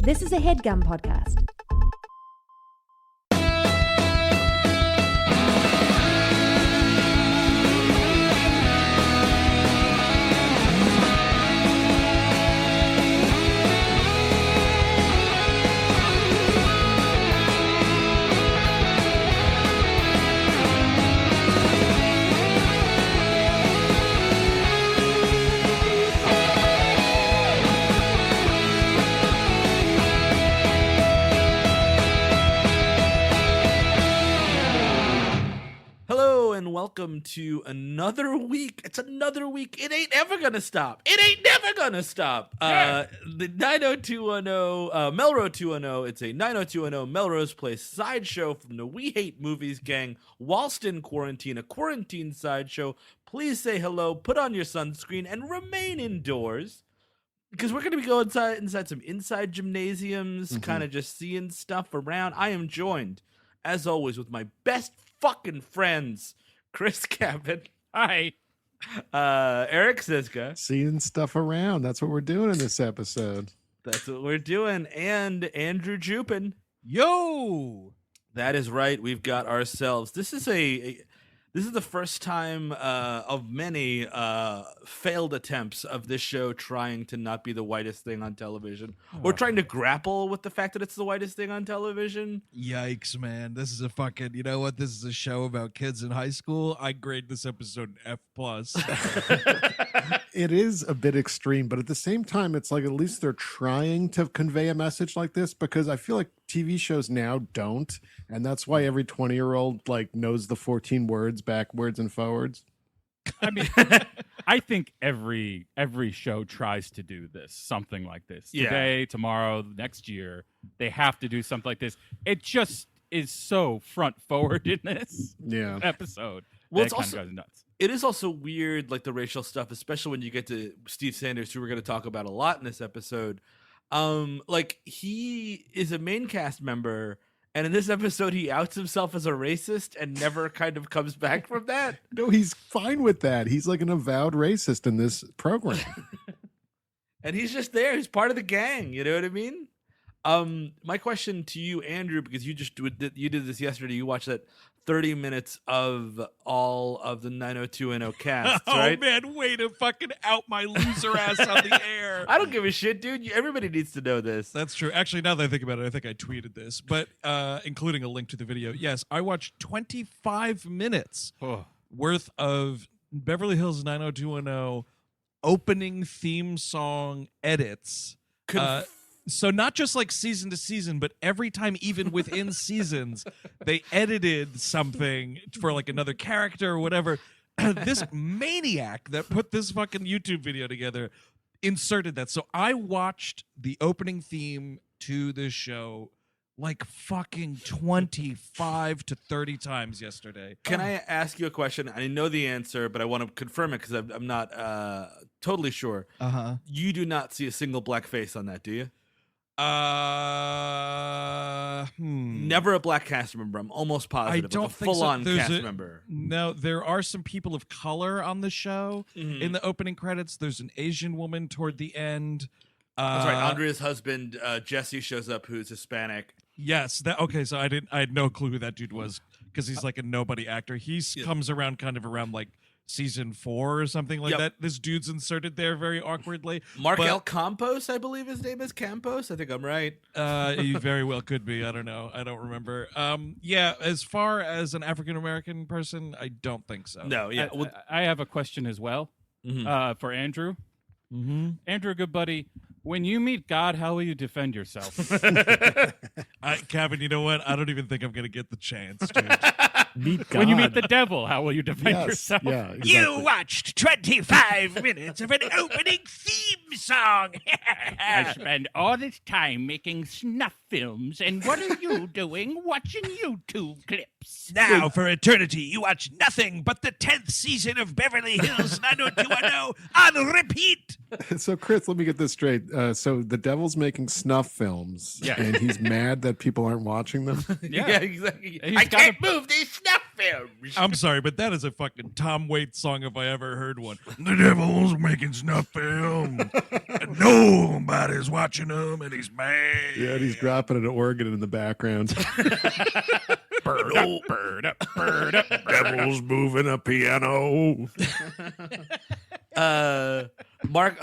This is a HeadGum podcast. Welcome to another week. It's another week. It ain't ever gonna stop. It ain't never gonna stop. The 90210, MELR0210. It's a 90210 Melrose Place sideshow from the We Hate Movies gang. Whilst in quarantine, a quarantine sideshow. Please say hello, put on your sunscreen, and remain indoors. Because we're going to be going inside some inside gymnasiums, kind of just seeing stuff around. I am joined, as always, with my best fucking friends. Chris Cabin. Hi. Eric Siska. Seeing stuff around. That's what we're doing in this episode. That's what we're doing. And Andrew Jupin. Yo. That is right. We've got ourselves. This is the first time of many failed attempts of this show trying to not be the whitest thing on television, or trying to grapple with the fact that it's the whitest thing on television. Yikes, man. This is a fucking, you know what? This is a show about kids in high school. I grade this episode an F+. It is a bit extreme, but at the same time, it's like at least they're trying to convey a message like this, because I feel like TV shows now don't, and that's why every 20-year-old like knows the 14 words backwards and forwards. I mean, I think every show tries to do this, something like this. Yeah. Today, tomorrow, next year, they have to do something like this. It just is so front forward in this episode. Well, it's also goes nuts. It is also weird, like the racial stuff, especially when you get to Steve Sanders, who we're going to talk about a lot in this episode. Like he is a main cast member, and in this episode he outs himself as a racist and never kind of comes back from that. No, he's fine with that. He's like an avowed racist in this program. And he's just there. He's part of the gang. You know what I mean? My question to you, Andrew, because you did this yesterday. You watched that 30 minutes of all of the 90210 cast, right? Oh, man, way to fucking out my loser ass on the air. I don't give a shit, dude. Everybody needs to know this. That's true. Actually, now that I think about it, I think I tweeted this, but including a link to the video. Yes, I watched 25 minutes worth of Beverly Hills 90210 opening theme song edits. So not just like season to season, but every time, even within seasons, they edited something for like another character or whatever. This maniac that put this fucking YouTube video together inserted that. So I watched the opening theme to this show like fucking 25 to 30 times yesterday. Can I ask you a question? I know the answer, but I want to confirm it because I'm not totally sure. You do not see a single black face on that, do you? Never a black cast member. I'm almost positive. I don't like a think full-on so. cast member. No, there are some people of color on the show. In the opening credits, there's an Asian woman toward the end. That's right. Andrea's husband, Jesse, shows up, who's Hispanic. Yes. Okay. So I had no clue who that dude was, because he's like a nobody actor. He comes around kind of around like season 4 or something like that. This dude's inserted there very awkwardly. Mark L. Campos, I believe his name is Campos. I think I'm right. He very well could be. I don't know. I don't remember. Yeah, as far as an African-American person, I don't think so. No, yeah. I have a question as well for Andrew. Andrew, good buddy, when you meet God, how will you defend yourself? Kevin, you know what? I don't even think I'm going to get the chance, dude. Meet God. When you meet the devil, how will you defend yourself? Yeah, exactly. You watched 25 minutes of an opening theme song. I spend all this time making snuff films, and what are you doing watching YouTube clips? Now, for eternity, you watch nothing but the 10th season of Beverly Hills 90210 on repeat. So, Chris, let me get this straight. So the devil's making snuff films, and he's mad that people aren't watching them? Yeah, exactly. He's I can't move these snuff films. I'm sorry, but that is a fucking Tom Waits song if I ever heard one. The devil's making snuff film. Nobody's watching him, and he's mad. Yeah, and he's dropping an organ in the background. Bird up, bird up, bird up. Devil's moving a piano. Mark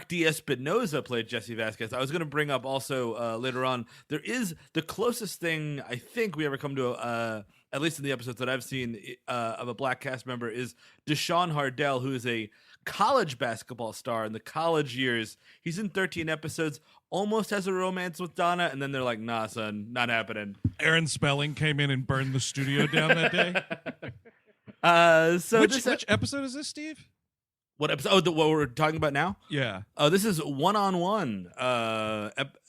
D. Espinoza played Jesse Vasquez. I was going to bring up also later on. There is the closest thing I think we ever come to, at least in the episodes that I've seen, of a black cast member is Deshaun Hardell, who is a college basketball star in the college years. He's in 13 episodes. Almost has a romance with Donna, and then they're like, "Nah, son, not happening." Aaron Spelling came in and burned the studio down that day. Which episode is this, Steve? What episode? Oh, what we're talking about now? Yeah. Oh, this is One-on-One.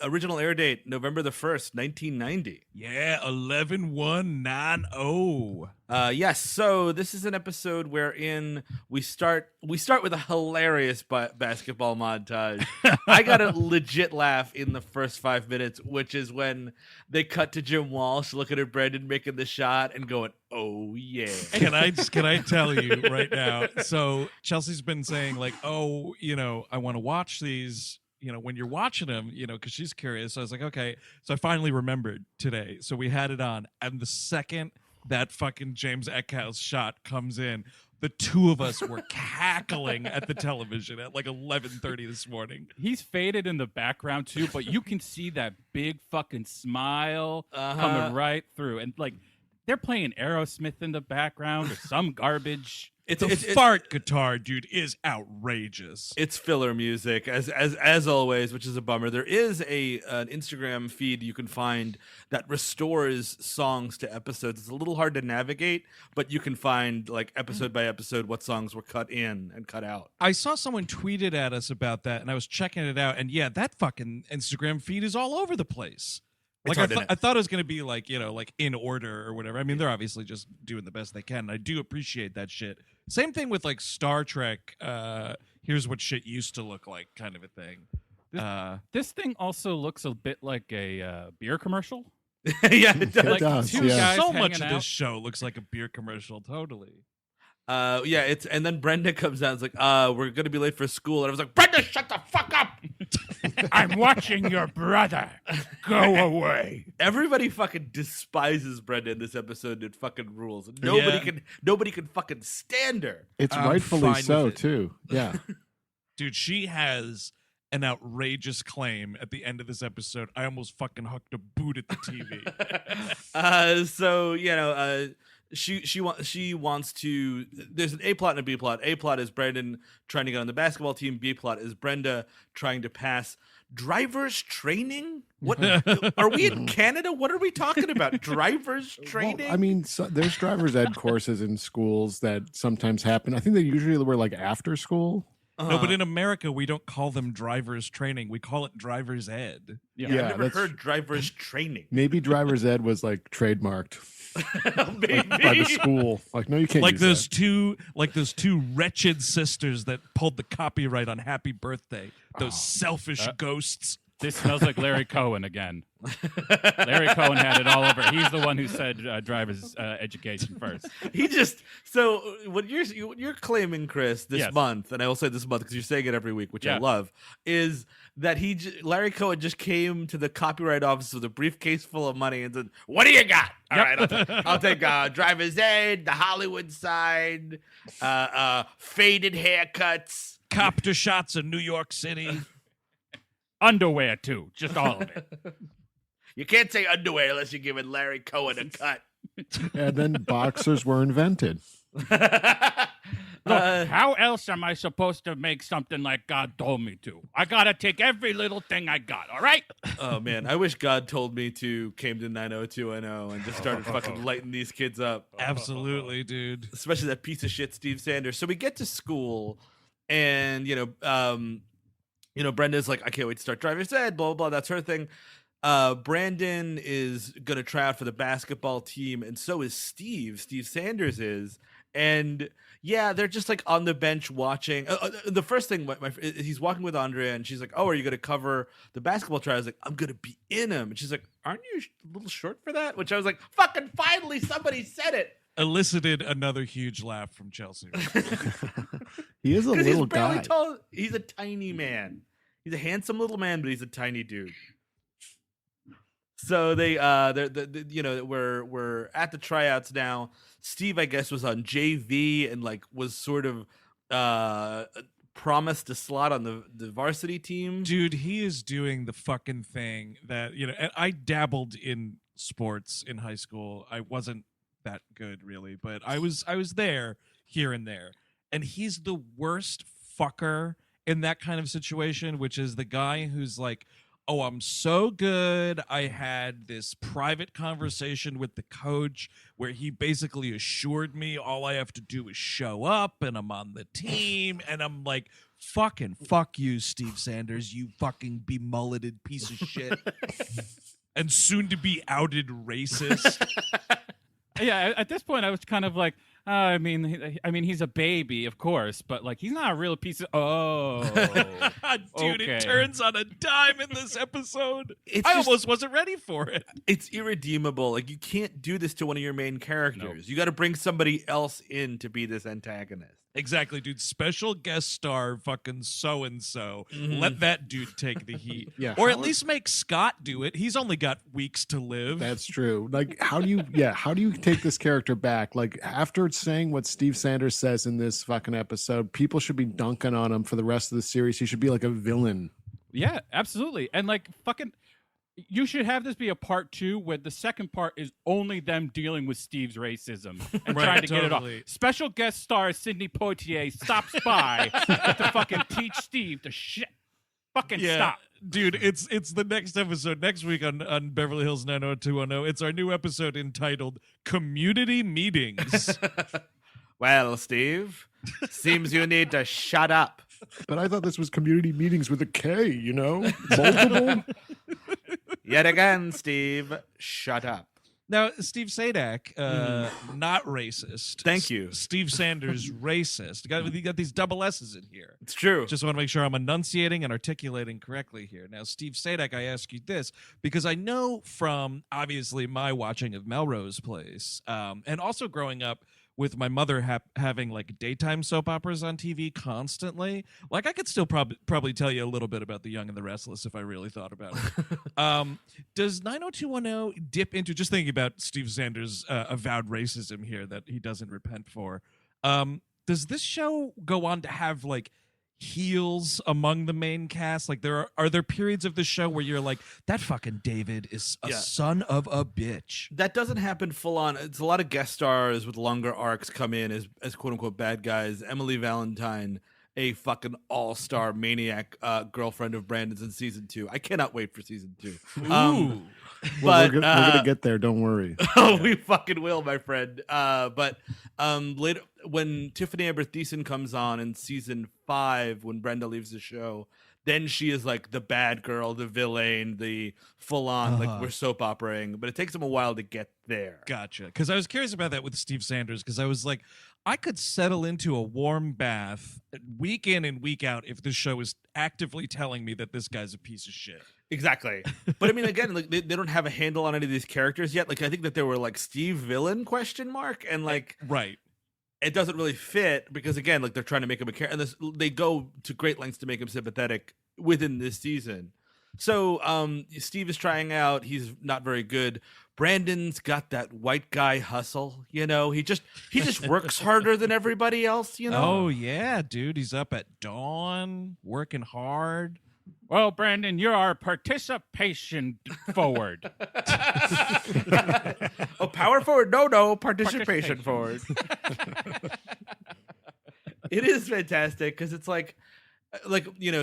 Original air date November the 1st, 1990. Yeah, 11-1-9-0. Yes. So this is an episode wherein we start with a hilarious basketball montage. I got a legit laugh in the first 5 minutes, which is when they cut to Jim Walsh looking at Brendan making the shot and going, "Oh yeah." Can I tell you right now? So Chelsea's been saying like, "Oh, I want to watch these." When you're watching them, because she's curious. So I was like, okay. So I finally remembered today. So we had it on, and the second that fucking James Eckhouse shot comes in, the two of us were cackling at the television at like 11:30 this morning. He's faded in the background too, but you can see that big fucking smile coming right through. And like they're playing Aerosmith in the background or some garbage. It's fart guitar, dude, is outrageous. It's filler music, as always, which is a bummer. There is an Instagram feed you can find that restores songs to episodes. It's a little hard to navigate, but you can find like episode by episode what songs were cut in and cut out. I saw someone tweeted at us about that, and I was checking it out, and yeah, that fucking Instagram feed is all over the place. Like I thought it was going to be like, like in order or whatever. I mean, they're obviously just doing the best they can. And I do appreciate that shit. Same thing with like Star Trek. Here's what shit used to look like, kind of a thing. This thing also looks a bit like a beer commercial. Yeah, it does. It Like does, two yeah. guys So much hanging of out. this show looks like a beer commercial. Totally. And then Brenda comes out and is like, we're gonna be late for school. And I was like, Brenda, shut the fuck up. I'm watching your brother. Go away. Everybody fucking despises Brenda in this episode. It fucking rules. Nobody can fucking stand her. It's I'm rightfully fine with so, it. too. Yeah. Dude, she has an outrageous claim at the end of this episode. I almost fucking hucked a boot at the TV. She wants to. There's an A plot and a B plot. A plot is Brandon trying to get on the basketball team. B plot is Brenda trying to pass driver's training. What are we in Canada? What are we talking about? Driver's training? Well, I mean, there's driver's ed courses in schools that sometimes happen. I think they usually were like after school. No, but in America, we don't call them driver's training. We call it driver's ed. Yeah, Yeah, I've never that's- heard driver's training. Maybe driver's ed was like trademarked Maybe. by the school. Like, no, you can't Like use those two wretched sisters that pulled the copyright on Happy Birthday. Those selfish ghosts. This smells like Larry Cohen again. Larry Cohen had it all over. He's the one who said driver's education first. So what you're claiming, Chris, this Yes. month, and I will say this month because you're saying it every week, which I Yeah. love, is that Larry Cohen just came to the copyright office with a briefcase full of money and said, "What do you got? All right, I'll take driver's ed, the Hollywood side, faded haircuts." Copter shots in New York City. Underwear, too. Just all of it. You can't say underwear unless you're giving Larry Cohen a cut. And then boxers were invented. Look, how else am I supposed to make something like God told me to? I got to take every little thing I got, all right? Oh man, I wish God told me to came to 90210 and just started fucking lighting these kids up. Absolutely, dude. Especially that piece of shit Steve Sanders. So we get to school, and Brenda's like, I can't wait to start driver's ed, blah blah blah. That's her thing. Brandon is gonna try out for the basketball team, and so is Steve. Steve Sanders is. And yeah, they're just like on the bench watching. The first thing, he's walking with Andrea, and she's like, "Oh, are you going to cover the basketball try?" I was like, "I'm going to be in him." And she's like, "Aren't you a little short for that?" Which I was like, "Fucking finally, somebody said it." Elicited another huge laugh from Chelsea. He is a little he's barely guy. tall. He's a tiny man. He's a handsome little man, but he's a tiny dude. So we're at the tryouts now. Steve, I guess, was on JV and like was sort of promised a slot on the varsity team. Dude, he is doing the fucking thing that, and I dabbled in sports in high school. I wasn't that good really, but I was there here and there. And he's the worst fucker in that kind of situation, which is the guy who's like, "Oh, I'm so good. I had this private conversation with the coach where he basically assured me all I have to do is show up and I'm on the team." And I'm like, fucking fuck you, Steve Sanders, you fucking be-mulleted piece of shit. And soon to be outed racist. Yeah, at this point, I was kind of like, I mean, he's a baby, of course, but like, he's not a real piece of. Oh, dude, okay. It turns on a dime in this episode. It's I just- almost wasn't ready for it. It's irredeemable. Like, you can't do this to one of your main characters. You got to bring somebody else in to be this antagonist. Exactly, dude. Special guest star fucking so-and-so. Let that dude take the heat. Yeah, Or how at least make Scott do it. He's only got weeks to live. That's true. Like, how do you take this character back? Like, after saying what Steve Sanders says in this fucking episode, people should be dunking on him for the rest of the series. He should be like a villain. Yeah, absolutely. And like, fucking, you should have this be a part 2 where the second part is only them dealing with Steve's racism and Right, trying to get it totally. off. Special guest star Sidney Poitier stops by to fucking teach Steve to fucking stop. Dude, it's the next episode next week on Beverly Hills 90210. It's our new episode entitled Community Meetings. Well, Steve, seems you need to shut up. But I thought this was community meetings with a K, multiple. Mm-hmm. Yet again, Steve, shut up. Now, Steve Sadak, not racist. Thank you. Steve Sanders, racist. You got these double S's in here. It's true. Just want to make sure I'm enunciating and articulating correctly here. Now, Steve Sadak, I ask you this because I know from obviously my watching of Melrose Place, and also growing up with my mother having like daytime soap operas on TV constantly. Like, I could still probably tell you a little bit about The Young and the Restless if I really thought about it. Does 90210 dip into, just thinking about Steve Sanders' avowed racism here that he doesn't repent for, does this show go on to have like heels among the main cast? Like, are there periods of the show where you're like, that fucking David is a son of a bitch? That doesn't happen full on. It's a lot of guest stars with longer arcs come in as quote unquote bad guys. Emily Valentine, a fucking all-star maniac girlfriend of Brandon's in season 2. I cannot wait for season 2. Ooh. But we're gonna get there. Don't worry. Oh, we fucking will, my friend. But later, when Tiffany Amber Thiessen comes on in season 5, when Brenda leaves the show, then she is like the bad girl, the villain, the full-on like we're soap operaing. But it takes them a while to get there. Gotcha. Because I was curious about that with Steve Sanders, because I was like, I could settle into a warm bath week in and week out if this show is actively telling me that this guy's a piece of shit. Exactly. But I mean, again, like they don't have a handle on any of these characters yet. Like, I think that they were like Steve villain ? And like, Right. it doesn't really fit because, again, like they're trying to make him a character, and they go to great lengths to make him sympathetic within this season. So Steve is trying out. He's not very good. Brandon's got that white guy hustle. He just works harder than everybody else. Oh, yeah, dude. He's up at dawn, working hard. Well, Brandon, you're our participation forward. Oh, power forward? No, participation forward. It is fantastic because it's like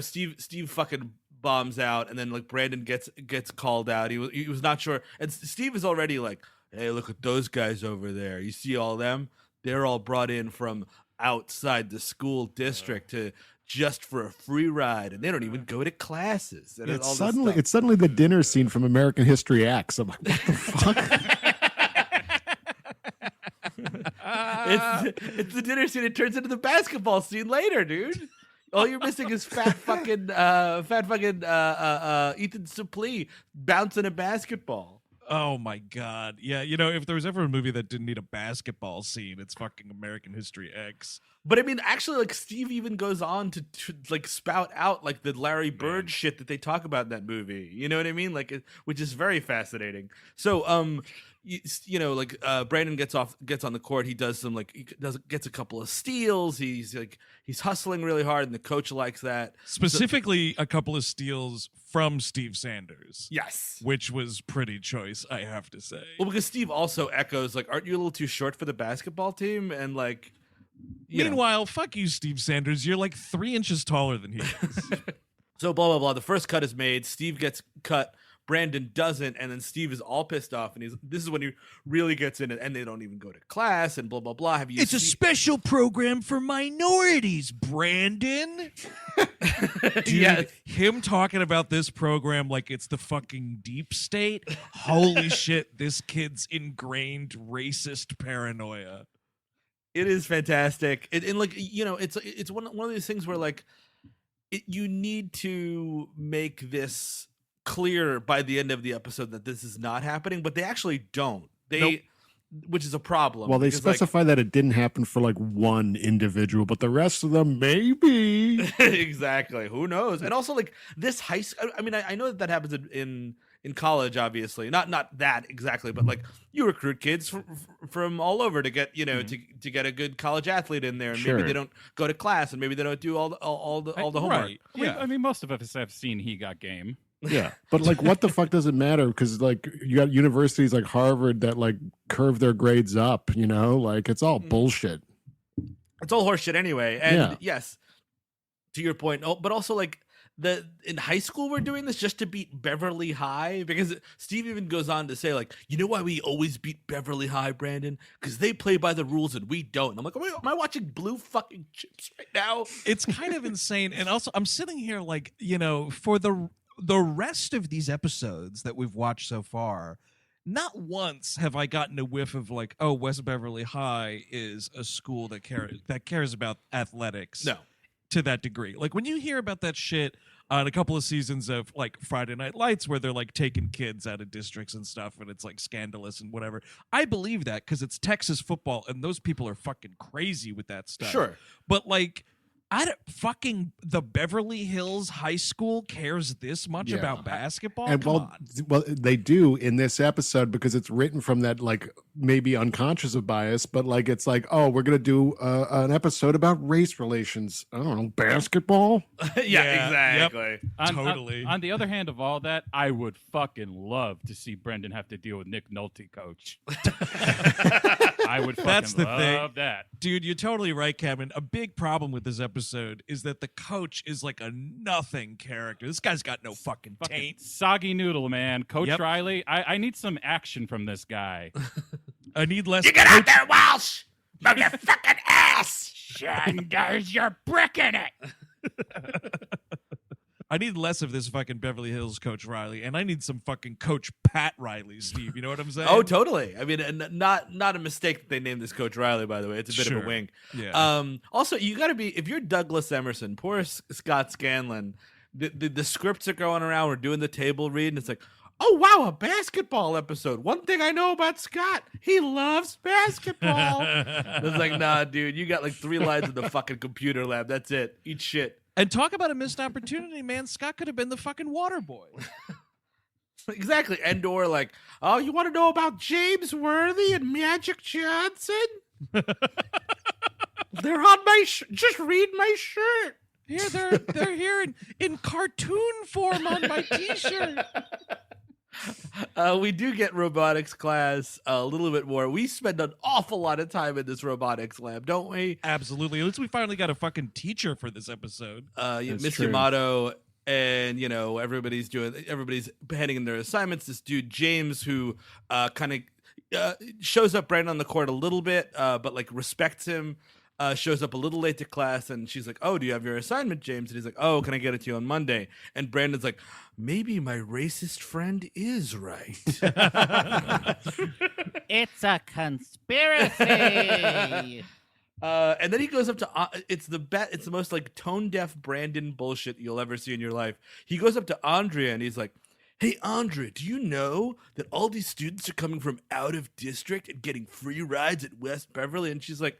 Steve fucking bombs out, and then like Brandon gets called out. He was not sure, and Steve is already like, "Hey, look at those guys over there. You see all them? They're all brought in from outside the school district to." Just for a free ride, and they don't even go to classes. And It's suddenly the dinner scene from American History X. I'm like, what the fuck? it's the dinner scene. It turns into the basketball scene later, dude. All you're missing is fat fucking Ethan Suplee bouncing a basketball. Oh my God. Yeah, you know, if there was ever a movie that didn't need a basketball scene, it's fucking American History X. But I mean, actually, like Steve even goes on to like spout out like the Larry Bird shit that they talk about in that movie. You know what I mean? Like, which is very fascinating. So, you know, like Brandon gets on the court. He does some gets a couple of steals. He's hustling really hard, and the coach likes that. Specifically, a couple of steals from Steve Sanders. Yes, which was pretty choice, I have to say. Well, because Steve also echoes like, "Aren't you a little too short for the basketball team?" And like, meanwhile, fuck you, Steve Sanders. You're like 3 inches taller than he is. So blah blah blah. The first cut is made. Steve gets cut. Brandon doesn't, and then Steve is all pissed off, and this is when he really gets in it, and they don't even go to class, and blah blah blah. It's a special program for minorities, Brandon. Dude, yes. Him talking about this program like it's the fucking deep state. Holy shit, this kid's ingrained racist paranoia. It is fantastic. And like, you know, it's one of these things where like you need to make this clear by the end of the episode that this is not happening, but they actually don't. Which is a problem. Well, they specify that it didn't happen for like one individual, but the rest of them maybe. Exactly. Who knows? And also like this high school. I mean, I know that happens in college, obviously. Not that exactly, but like you recruit kids from all over to get, you know, to get a good college athlete in there, and maybe they don't go to class, and maybe they don't do all the homework. Right. Yeah. I mean, most of us have seen He Got Game. Yeah, but like, what the fuck does it matter? Because like, you got universities like Harvard that like curve their grades up. You know, like it's all bullshit. It's all horseshit anyway. And yes, to your point. Oh, but also like in high school we're doing this just to beat Beverly High, because Steve even goes on to say like, you know why we always beat Beverly High, Brandon? Because they play by the rules and we don't. And I'm like, am I watching Blue fucking Chips right now? It's kind of insane. And also, I'm sitting here like, you know, for the rest of these episodes that we've watched so far, not once have I gotten a whiff of like, oh, West Beverly High is a school that cares about athletics. No. To that degree. Like when you hear about that shit on a couple of seasons of like Friday Night Lights where they're like taking kids out of districts and stuff and it's like scandalous and whatever, I believe that because it's Texas football and those people are fucking crazy with that stuff. Sure. But like, fucking the Beverly Hills High School cares this much about basketball? And well, they do in this episode because it's written from that like maybe unconscious of bias, but like it's like, oh, we're gonna do an episode about race relations. I don't know, basketball. Yeah, exactly. Yep, totally. On the other hand of all that, I would fucking love to see Brendan have to deal with Nick Nolte, coach. I would fucking love that. Dude, you're totally right, Kevin. A big problem with this episode is that the coach is like a nothing character. This guy's got no fucking taint. Soggy noodle, man. Coach Riley, I need some action from this guy. I need less. You get out there, Walsh! Move your fucking ass! Sanders, you're bricking it! I need less of this fucking Beverly Hills Coach Riley, and I need some fucking Coach Pat Riley, Steve. You know what I'm saying? Oh, totally. I mean, not a mistake that they named this Coach Riley, by the way. It's a bit of a wink. Yeah. Also, you got to be, if you're Douglas Emerson, poor Scott Scanlon, the scripts are going around, we're doing the table read, and it's like, oh, wow, a basketball episode. One thing I know about Scott, he loves basketball. It's like, nah, dude, you got like 3 lines in the fucking computer lab. That's it. Eat shit. And talk about a missed opportunity, man. Scott could have been the fucking water boy. Exactly. And or like, oh, you want to know about James Worthy and Magic Johnson? They're on my just read my shirt. Here, they're here in cartoon form on my t-shirt. We do get robotics class a little bit more. We spend an awful lot of time in this robotics lab, don't we? Absolutely. At least we finally got a fucking teacher for this episode. Miss Yamato, and you know everybody's handing in their assignments. This dude James, who kind of shows up right on the court a little bit, but like respects him. shows up a little late to class, and she's like, "Oh, do you have your assignment, James?" And he's like, "Oh, can I get it to you on Monday?" And Brandon's like, "Maybe my racist friend is right." It's a conspiracy. And then he goes up to it's the most like tone deaf Brandon bullshit you'll ever see in your life. He goes up to Andrea and he's like, "Hey Andrea, do you know that all these students are coming from out of district and getting free rides at West Beverly?" And she's like,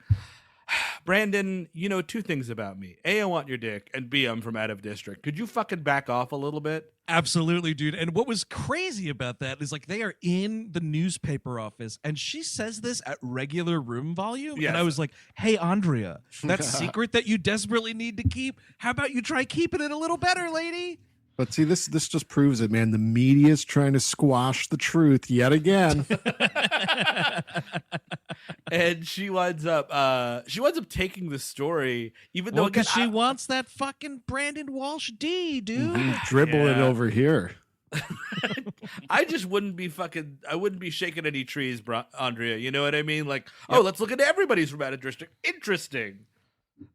"Brandon, you know 2 things about me. A, I want your dick, and B, I'm from out of district. Could you fucking back off a little bit?" Absolutely, dude. And what was crazy about that is like they are in the newspaper office and she says this at regular room volume. Yes. And I was like, "Hey, Andrea, that secret that you desperately need to keep, how about you try keeping it a little better, lady?" But see, this just proves it, man. The media's trying to squash the truth yet again. And she winds up taking the story, even though Well, because again, she wants that fucking Brandon Walsh D, dude. Dribble it Yeah. over here. I just wouldn't be shaking any trees, Andrea. You know what I mean? Like, oh, let's look at everybody's from out of district. Interesting.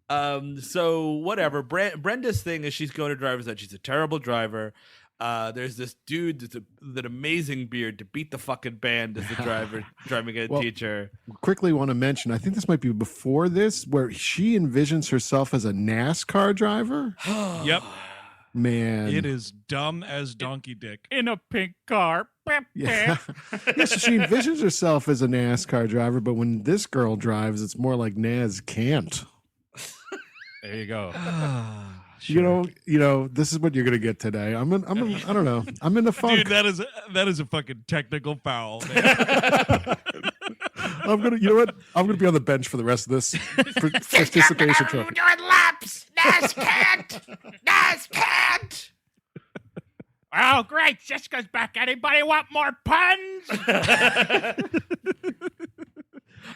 So whatever. Brenda's thing is she's going to driver's ed. She's a terrible driver. There's this dude with that amazing beard to beat the fucking band as the driver driving a teacher. Quickly want to mention, I think this might be before this, where she envisions herself as a NASCAR driver. Yep. Man. It is dumb as donkey dick. In a pink car. Yeah. Yes, she envisions herself as a NASCAR driver, but when this girl drives, it's more like Naz can't. There you go. Sure. You know, this is what you're gonna get today. I don't know. I'm in the funk. Dude, that is a fucking technical foul, man. I'm gonna be on the bench for the rest of this participation trophy. Doing laps. Naz can't. Oh, great. Jessica's back. Anybody want more puns?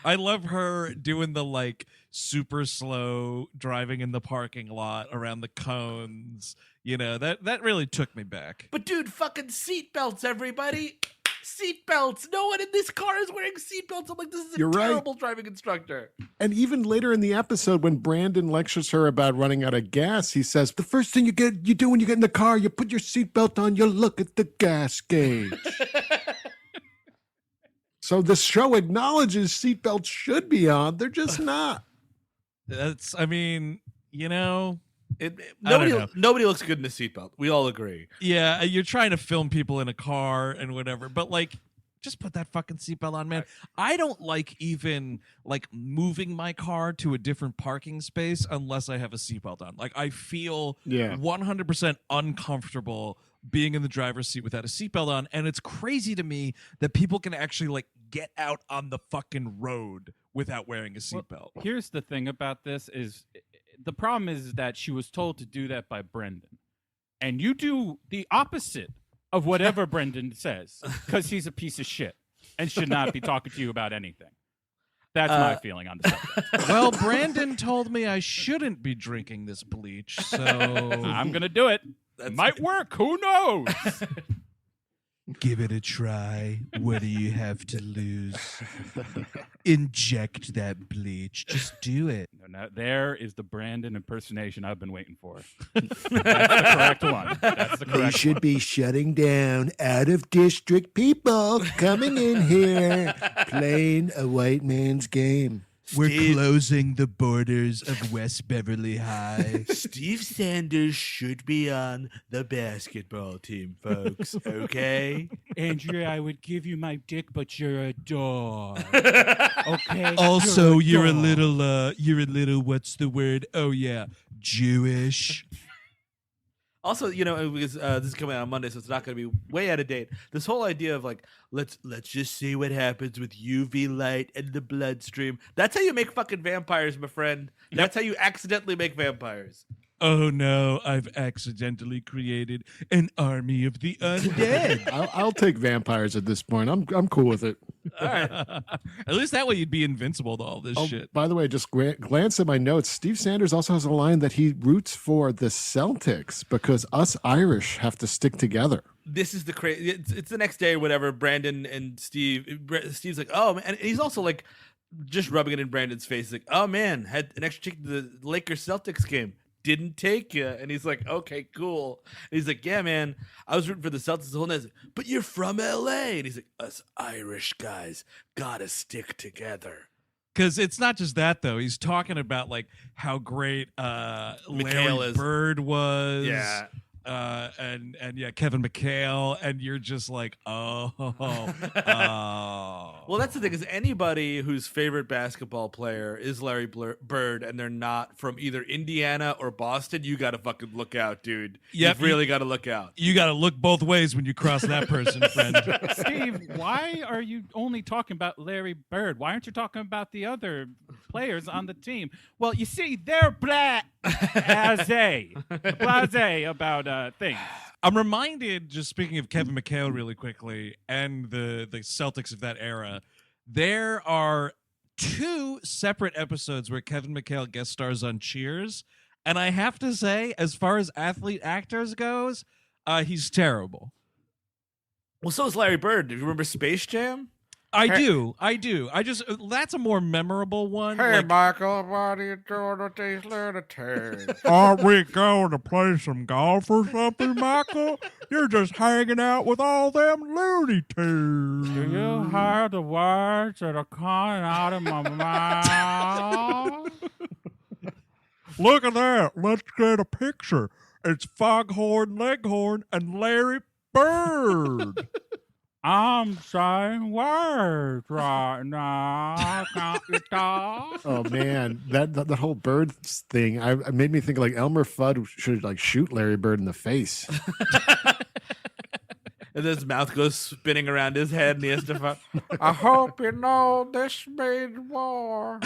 I love her doing the like super slow driving in the parking lot around the cones. You know, that really took me back. But dude, fucking seatbelts, everybody. Seatbelts. No one in this car is wearing seatbelts. I'm like, this is a You're right. terrible driving instructor. And even later in the episode, when Brandon lectures her about running out of gas, he says, "The first thing you do when you get in the car, you put your seatbelt on, you look at the gas gauge." So the show acknowledges seatbelts should be on. They're just not. I mean, you know, Nobody looks good in a seatbelt. We all agree. yeah, you're trying to film people in a car and whatever, but like, just put that fucking seatbelt on, man. I don't like even like moving my car to a different parking space unless I have a seatbelt on. Like, I feel 100% uncomfortable being in the driver's seat without a seatbelt on, and it's crazy to me that people can actually like get out on the fucking road without wearing a seatbelt. Well, here's the thing about this is the problem is that she was told to do that by Brendan. And you do the opposite of whatever Brendan says because he's a piece of shit and should not be talking to you about anything. That's my feeling on the subject. Well, Brandon told me I shouldn't be drinking this bleach, so I'm going to do it. Might work. Who knows? Give it a try. What do you have to lose? Inject that bleach. Just do it. No, there is the Brandon impersonation I've been waiting for. That's the correct one. That's the They correct should be shutting down out of district people coming in here playing a white man's game. We're closing the borders of West Beverly High. Steve Sanders should be on the basketball team, folks. Okay. Andrea, I would give you my dick, but you're a dog. Okay. Also, you're a little, what's the word? Oh, yeah, Jewish. Also, you know, because this is coming out on Monday, so it's not going to be way out of date. This whole idea of like, let's just see what happens with UV light and the bloodstream. That's how you make fucking vampires, my friend. That's how you accidentally make vampires. Oh, no, I've accidentally created an army of the undead. I'll take vampires at this point. I'm cool with it. All right. at least that way you'd be invincible to all this shit. By the way, just glance at my notes. Steve Sanders also has a line that he roots for the Celtics because us Irish have to stick together. This is the crazy. It's the next day or whatever. Brandon and Steve's like, oh, man. And he's also like, just rubbing it in Brandon's face, like, oh man, had an extra ticket to the Lakers Celtics game. Didn't take you. And he's like, okay, cool. And he's like, yeah, man, I was rooting for the Celtics the whole night. Like, but you're from LA. And he's like, us Irish guys gotta stick together. Because it's not just that, though. He's talking about like how great Larry Bird was. Yeah. And yeah, Kevin McHale, and you're just like, oh. Well, that's the thing, is anybody whose favorite basketball player is Larry Bird and they're not from either Indiana or Boston, you got to fucking look out, dude. Yep, You've really got to look out. You got to look both ways when you cross that person, friend. Steve, why are you only talking about Larry Bird? Why aren't you talking about the other players on the team? Well, you see, they're blase about things. I'm reminded, just speaking of Kevin McHale really quickly, and the Celtics of that era, there are 2 separate episodes where Kevin McHale guest stars on Cheers, and I have to say, as far as athlete actors goes, he's terrible. Well, so is Larry Bird. Do you remember Space Jam? I do. That's a more memorable one. Hey, like, Michael, what are you doing with these lunatics? aren't we going to play some golf or something, Michael? You're just hanging out with all them Looney Tunes. Do you hear the words that are coming out of my mouth? Look at that. Let's get a picture. It's Foghorn Leghorn and Larry Bird. I'm saying words right now. Can't you talk? Oh man, that whole bird thing, it made me think like Elmer Fudd should like shoot Larry Bird in the face. And his mouth goes spinning around his head, and he has to fight. I hope you know this means war.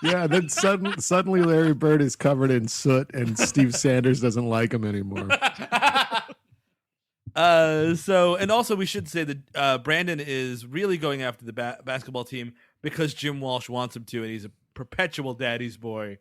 Yeah, then suddenly Larry Bird is covered in soot, and Steve Sanders doesn't like him anymore. And also we should say that Brandon is really going after the basketball team because Jim Walsh wants him to, and he's a perpetual daddy's boy.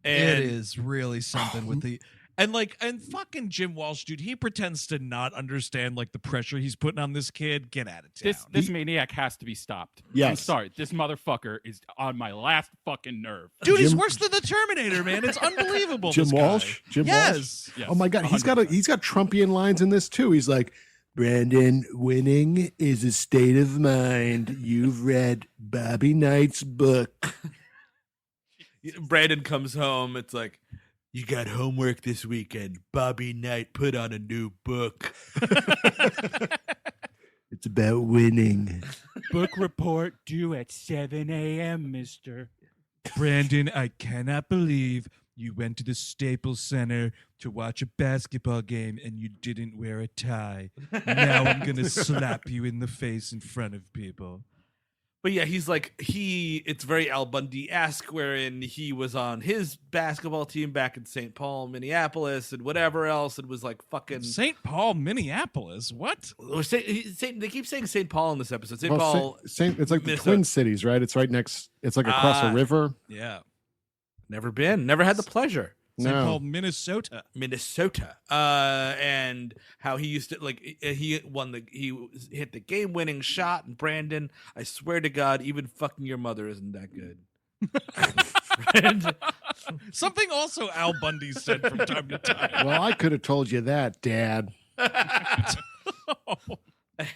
And it is really something with the and fucking Jim Walsh, dude. He pretends to not understand like the pressure he's putting on this kid. Get out of town. This maniac has to be stopped. Yes. I'm sorry. This motherfucker is on my last fucking nerve. Dude, he's worse than the Terminator, man. It's unbelievable. Jim this guy. Walsh? Jim Walsh? Yes, Oh my God, he's got 100%. Trumpian lines in this too. He's like, Brandon, winning is a state of mind. You've read Bobby Knight's book. Brandon comes home. It's like, you got homework this weekend. Bobby Knight put on a new book. It's about winning. Book report due at 7 a.m., mister. Brandon, I cannot believe you went to the Staples Center to watch a basketball game and you didn't wear a tie. Now I'm going to slap you in the face in front of people. But yeah, he's like, it's very Al Bundy-esque, wherein he was on his basketball team back in St. Paul, Minneapolis, and whatever else, and was like fucking... St. Paul, Minneapolis? What? They keep saying St. Paul in this episode. St. Well, Paul... it's like the Minnesota. Twin Cities, right? It's right next, it's like across a river. Yeah. Never been. Never had the pleasure. St. No. Paul, Minnesota. And how he used to he hit the game-winning shot. And Brandon, I swear to God, even fucking your mother isn't that good. Something also Al Bundy said from time to time. Well, I could have told you that, Dad.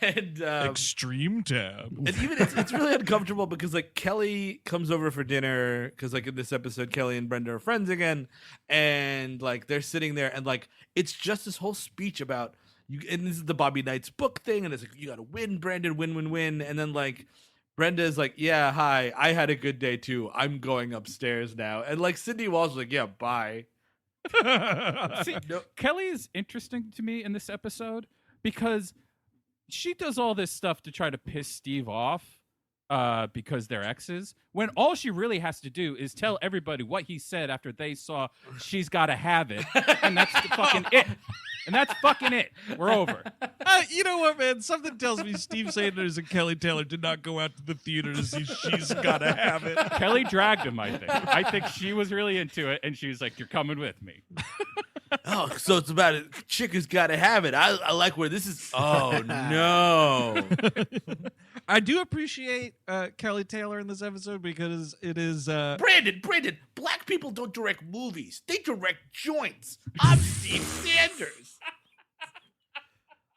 And Extreme tab. and even it's really uncomfortable because like Kelly comes over for dinner because like in this episode Kelly and Brenda are friends again, and like they're sitting there and like it's just this whole speech about you, and this is the Bobby Knight's book thing, and it's like you got to win, Brandon, win, and then like Brenda is like, yeah, hi, I had a good day too, I'm going upstairs now, and like Cindy Walsh is like, yeah, bye. See, Kelly is interesting to me in this episode because she does all this stuff to try to piss Steve off because they're exes, when all she really has to do is tell everybody what he said after they saw She's Gotta Have It, and that's fucking it. And that's fucking it. We're over. You know what, man? Something tells me Steve Sanders and Kelly Taylor did not go out to the theater to see She's Gotta Have It. Kelly dragged him, I think. I think she was really into it, and she was like, you're coming with me. Oh, so it's about a chick who's got to have it. I like where this is. Oh no! I do appreciate Kelly Taylor in this episode because it is Brandon, black people don't direct movies. They direct joints. I'm Steve Sanders.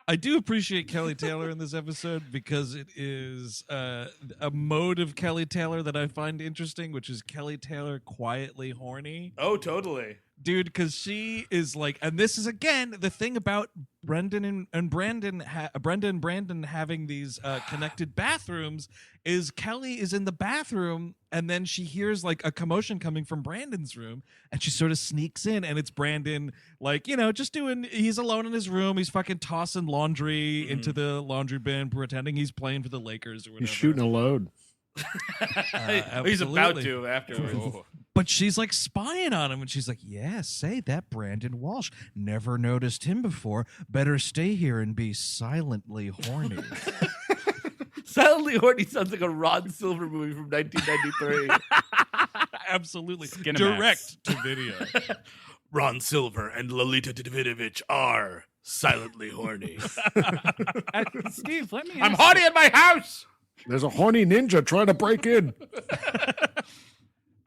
I do appreciate Kelly Taylor in this episode because it is a mode of Kelly Taylor that I find interesting, which is Kelly Taylor quietly horny. Oh, totally. Dude, because she is like, and this is again the thing about Brendan and Brandon having these connected bathrooms is Kelly is in the bathroom and then she hears like a commotion coming from Brandon's room and she sort of sneaks in and it's Brandon like, just he's alone in his room, he's fucking tossing laundry into the laundry bin, pretending he's playing for the Lakers or whatever. He's shooting a load. He's about to afterwards. But she's like spying on him and she's like, yeah, say that Brandon Walsh. Never noticed him before. Better stay here and be silently horny. Silently Horny sounds like a Ron Silver movie from 1993. Absolutely. Skinemax. Direct to video. Ron Silver and Lolita Davidovich are silently horny. Steve, let me I'm ask horny at my house. There's a horny ninja trying to break in.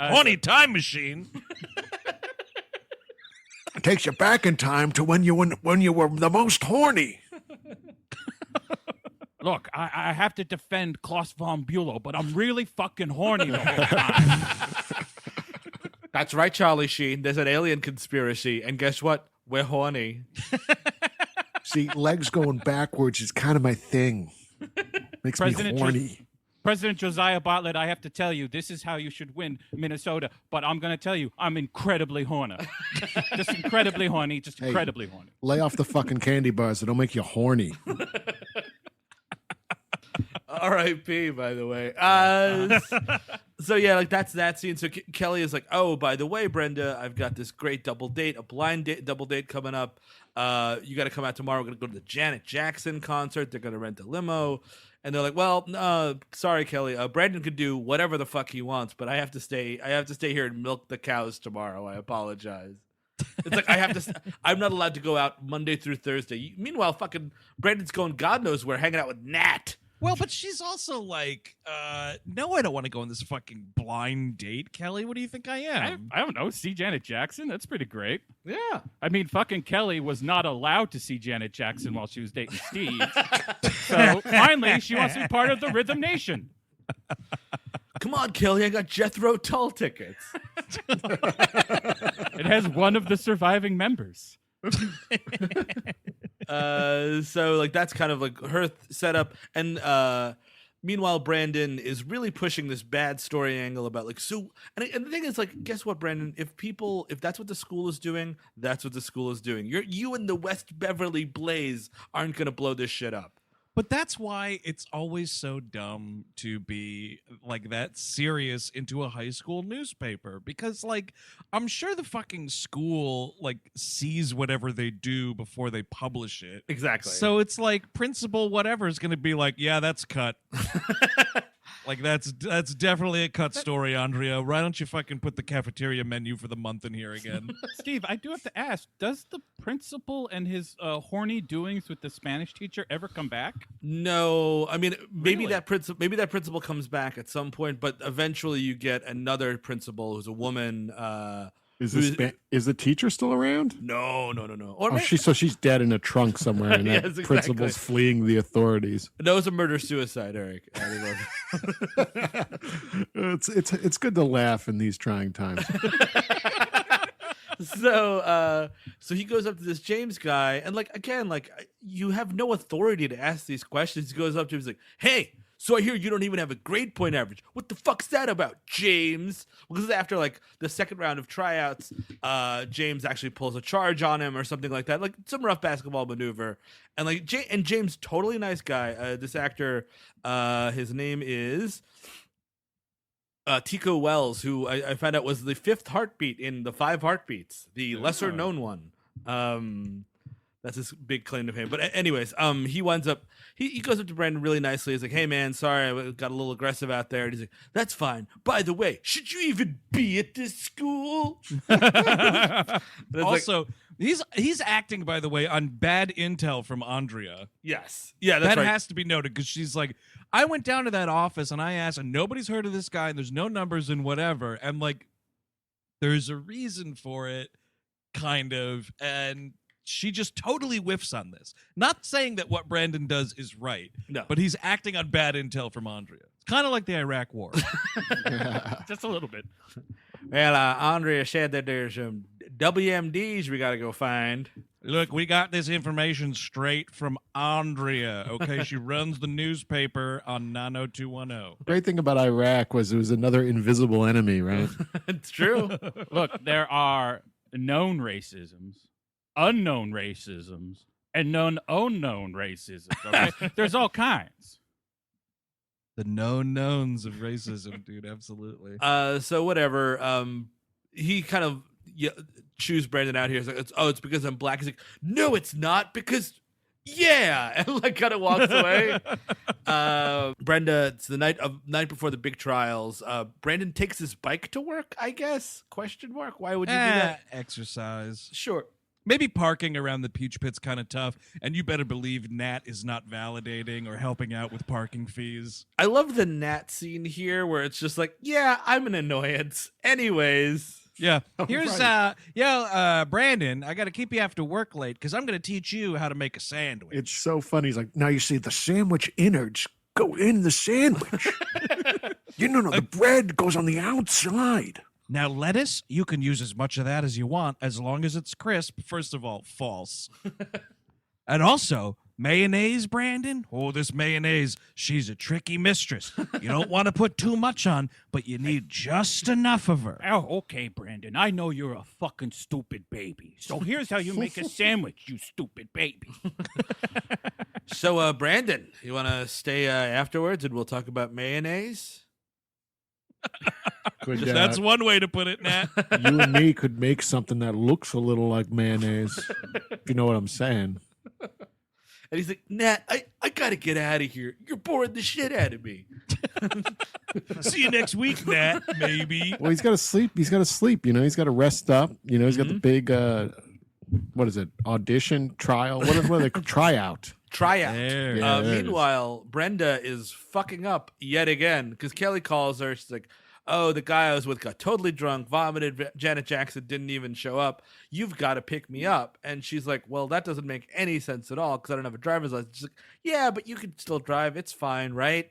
Horny time machine. It takes you back in time to when you were the most horny. Look, I have to defend Klaus von Bülow, but I'm really fucking horny the whole time. That's right, Charlie Sheen. There's an alien conspiracy, and guess what? We're horny. See, legs going backwards is kind of my thing. Makes me horny. President Josiah Bartlett, I have to tell you, this is how you should win Minnesota. But I'm going to tell you, I'm incredibly horny. Just incredibly horny. Just incredibly horny. Lay off the fucking candy bars. It'll make you horny. R.I.P. By the way. So yeah, like that's that scene. So Kelly is like, "Oh, by the way, Brenda, I've got this great double date, a blind date, double date coming up. You got to come out tomorrow. We're gonna go to the Janet Jackson concert. They're gonna rent a limo." And they're like, "Well, sorry, Kelly. Brandon could do whatever the fuck he wants, but I have to stay here and milk the cows tomorrow. I apologize." It's like I'm not allowed to go out Monday through Thursday. Meanwhile, fucking Brandon's going God knows where, hanging out with Nat. Well, but she's also like, no, I don't want to go on this fucking blind date, Kelly. What do you think I am? I don't know. See Janet Jackson? That's pretty great. Yeah. I mean, fucking Kelly was not allowed to see Janet Jackson while she was dating Steve. So finally, she wants to be part of the Rhythm Nation. Come on, Kelly. I got Jethro Tull tickets. It has one of the surviving members. So like that's kind of like her setup, and meanwhile Brandon is really pushing this bad story angle about like, so and the thing is like, guess what, Brandon, if that's what the school is doing, that's what the school is doing. You and the West Beverly Blaze aren't gonna blow this shit up. But that's why it's always so dumb to be like that serious into a high school newspaper, because like I'm sure the fucking school like sees whatever they do before they publish it. Exactly. So it's like principal whatever is going to be like, yeah, that's cut. Like that's definitely a cut story, Andrea. Why don't you fucking put the cafeteria menu for the month in here again? Steve, I do have to ask, does the principal and his horny doings with the Spanish teacher ever come back? No, I mean maybe Really? that principal comes back at some point, but eventually you get another principal who's a woman. Is the teacher still around? No. Or Oh, she's dead in a trunk somewhere, and that Yes, exactly. principal's fleeing the authorities. no, it's a murder-suicide, Eric. It's good to laugh in these trying times. So he goes up to this James guy, and like again, like you have no authority to ask these questions. He goes up to him, he's like, "Hey, so I hear you don't even have a grade point average. What the fuck's that about, James?" Well, this is after like the second round of tryouts. James actually pulls a charge on him or something like that, like some rough basketball maneuver. And like James, totally nice guy. This actor, his name is Tico Wells, who I found out was the fifth heartbeat in the Five Heartbeats, the lesser known one. That's his big claim to fame. But anyways, he winds up, he goes up to Brandon really nicely. He's like, "Hey man, sorry, I got a little aggressive out there." And he's like, "That's fine. By the way, should you even be at this school?" Also, He's acting, by the way, on bad intel from Andrea. Yes. Yeah, that's that right. has to be noted because she's like, I went down to that office and I asked, and nobody's heard of this guy, and there's no numbers and whatever. And like, there's a reason for it, kind of. And she just totally whiffs on this. Not saying that what Brandon does is right, No. but he's acting on bad intel from Andrea. It's kind of like the Iraq War. Just a little bit. Well, Andrea said that there's some WMDs we got to go find. Look, we got this information straight from Andrea. Okay, she runs the newspaper on 90210. Great thing about Iraq was it was another invisible enemy, right? It's true. Look, there are known racisms, unknown racisms, and known unknown racisms. Okay? There's all kinds. The known knowns of racism, dude. Absolutely. So whatever. He kind of chews Brandon out here. He's like, it's because I'm black. He's like, no, it's not, because yeah, and like kind of walks away. Brenda, it's the night before the big trials. Brandon takes his bike to work, I guess? Question mark. Why would you do that? Exercise. Sure. Maybe parking around the Peach Pit's kind of tough, and you better believe Nat is not validating or helping out with parking fees. I love the Nat scene here where it's just like, yeah, I'm an annoyance. Anyways. Yeah. Here's right. Brandon, I got to keep you after work late because I'm going to teach you how to make a sandwich. It's so funny. He's like, now you see the sandwich innards go in the sandwich. The bread goes on the outside. Now, lettuce, you can use as much of that as you want, as long as it's crisp. First of all, false. And also, mayonnaise, Brandon? Oh, this mayonnaise, she's a tricky mistress. You don't want to put too much on, but you need just enough of her. Oh, okay, Brandon. I know you're a fucking stupid baby. So here's how you make a sandwich, you stupid baby. So, Brandon, you want to stay afterwards and we'll talk about mayonnaise? That's one way to put it, Nat. You and me could make something that looks a little like mayonnaise, if you know what I'm saying. And he's like, Nat, I got to get out of here. You're boring the shit out of me. See you next week, Nat, maybe. Well, he's got to sleep. He's got to sleep. He's got to rest up. He's got the big, what is it, audition, trial? What are they called? Tryout. Tryout. There. Yeah, there it is. Meanwhile, Brenda is fucking up yet again because Kelly calls her. She's like, oh, the guy I was with got totally drunk, vomited. Janet Jackson didn't even show up. You've got to pick me up. And she's like, well, that doesn't make any sense at all because I don't have a driver's license. She's like, yeah, but you can still drive. It's fine, right?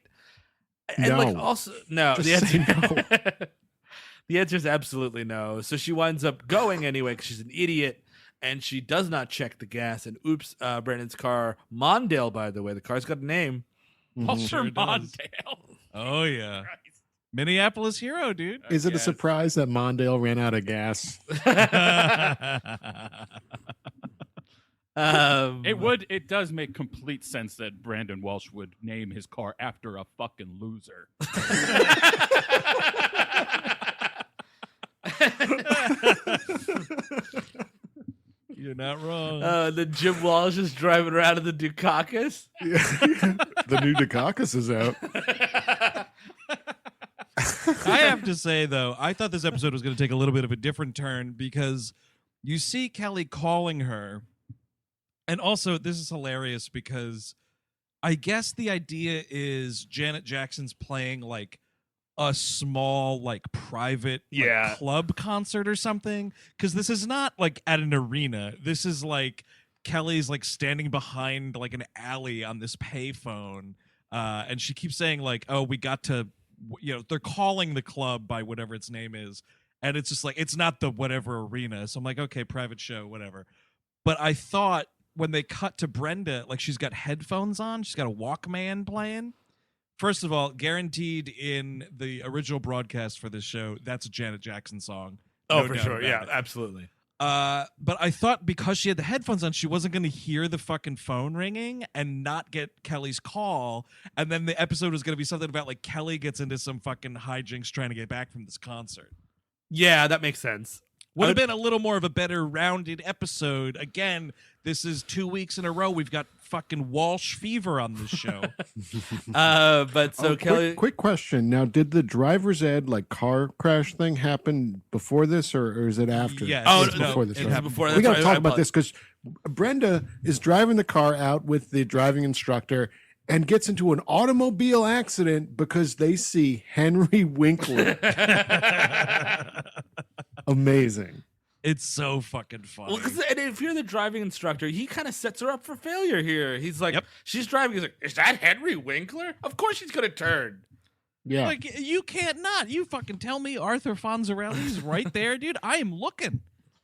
And No. like also, no. Just say no. The answer is absolutely no. So she winds up going anyway because she's an idiot. And she does not check the gas. And oops, Brandon's car, Mondale, by the way. The car's got a name. Walter Sure does. Mondale. Oh, yeah. Minneapolis hero, dude. Is it a surprise that Mondale ran out of gas? It does make complete sense that Brandon Walsh would name his car after a fucking loser. You're not wrong. The Jim Walsh is driving around in the Dukakis. The new Dukakis is out. I have to say, though, I thought this episode was going to take a little bit of a different turn because you see Kelly calling her. And also, this is hilarious because I guess the idea is Janet Jackson's playing like a small, like private club concert or something. Because this is not like at an arena. This is like Kelly's like standing behind like an alley on this payphone. And she keeps saying like, oh, we got to, they're calling the club by whatever its name is. And it's just like, it's not the whatever arena. So I'm like, okay, private show, whatever. But I thought when they cut to Brenda, like she's got headphones on, she's got a Walkman playing. First of all, guaranteed in the original broadcast for this show, that's a Janet Jackson song. Oh, No for doubt sure. about Yeah, it. absolutely. But I thought because she had the headphones on, she wasn't going to hear the fucking phone ringing and not get Kelly's call. And then the episode was going to be something about like Kelly gets into some fucking hijinks trying to get back from this concert. Yeah, that makes sense. Would have been a little more of a better rounded episode. Again, this is 2 weeks in a row. We've got fucking Walsh fever on this show. But so Kelly, quick question. Now, did the driver's ed car crash thing happen before this, or is it after? Yes. Oh, It's no, before this. it right? was before. We That's got to right, talk I about this because Brenda is driving the car out with the driving instructor and gets into an automobile accident because they see Henry Winkler. Amazing. It's so fucking funny. Well, and if you're the driving instructor, he kind of sets her up for failure here. He's like, she's driving. He's like, is that Henry Winkler? Of course she's gonna turn. Yeah. Like, you can't not. You fucking tell me Arthur Fonzarelli's right there, dude. I am looking.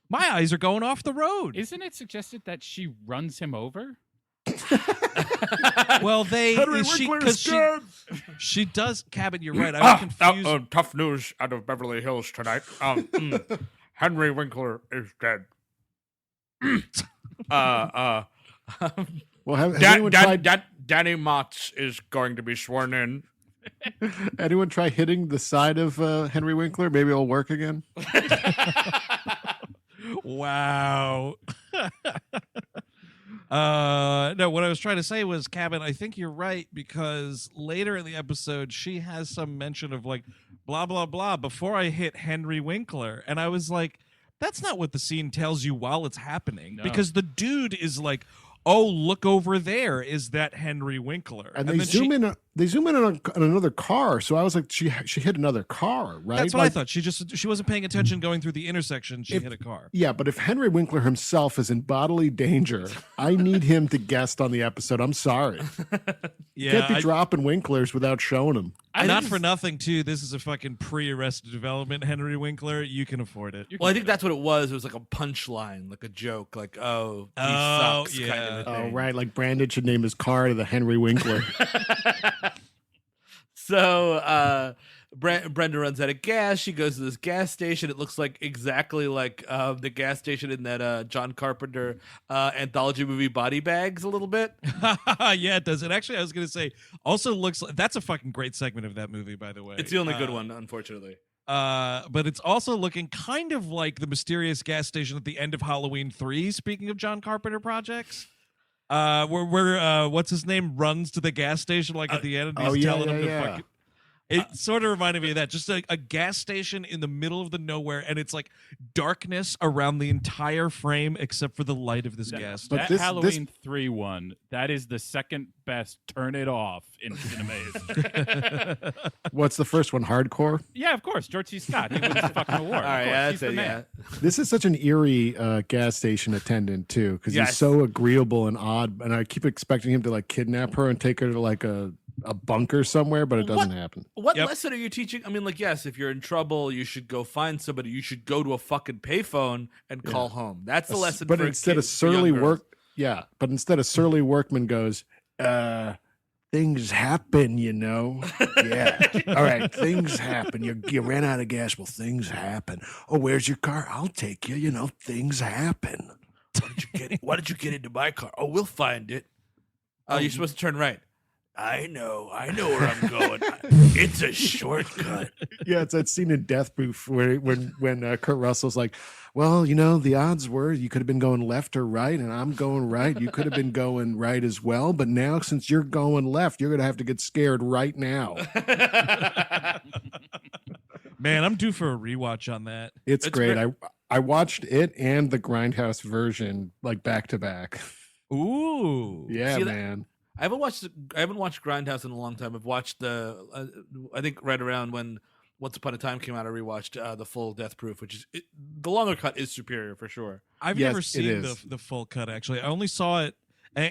My eyes are going off the road. Isn't it suggested that she runs him over? Well, Henry Winkler is dead. She does. Cabin, you're right. I was confused. Tough news out of Beverly Hills tonight. Henry Winkler is dead. Well, has anyone tried? Danny Motz is going to be sworn in. Anyone try hitting the side of Henry Winkler? Maybe it'll work again. Wow. No, what I was trying to say was, Cabin, I think you're right, because later in the episode, she has some mention of like, blah, blah, blah, before I hit Henry Winkler. And I was like, that's not what the scene tells you while it's happening. No. Because the dude is like, oh, look over there. Is that Henry Winkler? And they zoom in. They zoom in on another car. So I was like, she hit another car, right? That's what I thought. She wasn't paying attention going through the intersection. She hit a car. Yeah, but if Henry Winkler himself is in bodily danger, I need him to guest on the episode. I'm sorry. You can't be dropping Winklers without showing them. Not for nothing, too. This is a fucking pre-Arrested Development Henry Winkler. You can afford it. Well, I think that's what it was. It was like a punchline, like a joke, like, oh, he sucks. yeah. Kind of a Oh, thing. right. Like Brandon should name his car to the Henry Winkler. So Brenda runs out of gas. She goes to this gas station. It looks like exactly like the gas station in that John Carpenter anthology movie Body Bags a little bit. Yeah, it does. And actually, I was going to say, also looks like that's a fucking great segment of that movie, by the way. It's the only good one, unfortunately. But it's also looking kind of like the mysterious gas station at the end of Halloween 3, speaking of John Carpenter projects. Where what's his name runs to the gas station like at the end and he's telling him to fucking. It sort of reminded me of that. Just a gas station in the middle of the nowhere, and it's like darkness around the entire frame except for the light of this gas station. But That Halloween 3 one, that is the second best turn it off in cinema. What's the first one? Hardcore? Yeah, of course. George C. Scott. He wins the fucking award. All right, Of course. yeah, He's that's the it. man. Yeah. This is such an eerie gas station attendant, too, because Yes. he's so agreeable and odd. And I keep expecting him to like kidnap her and take her to like a bunker somewhere, but it doesn't happen. What Yep. lesson are you teaching? I mean, like, yes, if you're in trouble, you should go find somebody. You should go to a fucking payphone and call home. That's the lesson. But for instead of kids, for young surly girls. but instead of surly workman goes, things happen, you know. Yeah. All right, things happen. You ran out of gas. Well, things happen. Oh, where's your car? I'll take you. You know, things happen. Why did you get into my car? Oh, we'll find it. Oh, you're supposed to turn right. I know where I'm going. It's a shortcut. Yeah, it's that scene in Death Proof where when Kurt Russell's like, well, you know, the odds were you could have been going left or right, and I'm going right. You could have been going right as well, but now since you're going left, you're going to have to get scared right now. Man, I'm due for a rewatch on that. It's great. great. I watched it and the Grindhouse version like back to back. Ooh. Yeah, See, that- man. I haven't watched Grindhouse in a long time. I've watched I think right around when Once Upon a Time came out, I rewatched the full Death Proof, which is the longer cut is superior for sure. I've Yes, never it seen is. the full cut, actually. I only saw it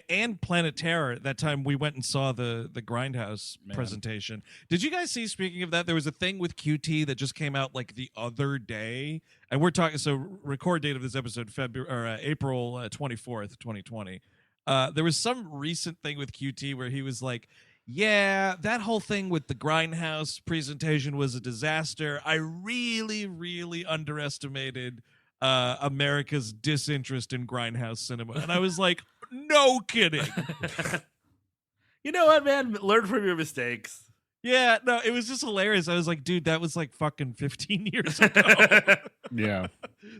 and Planet Terror. That time we went and saw the Grindhouse presentation. Did you guys see, speaking of that, there was a thing with QT that just came out like the other day, and we're talking, so record date of this episode, April 24th, 2020. There was some recent thing with QT where he was like, yeah, that whole thing with the Grindhouse presentation was a disaster. I really, really underestimated America's disinterest in Grindhouse cinema. And I was like, no kidding. You know what, man? Learn from your mistakes. Yeah, no, it was just hilarious. I was like, dude, that was like fucking 15 years ago. Yeah.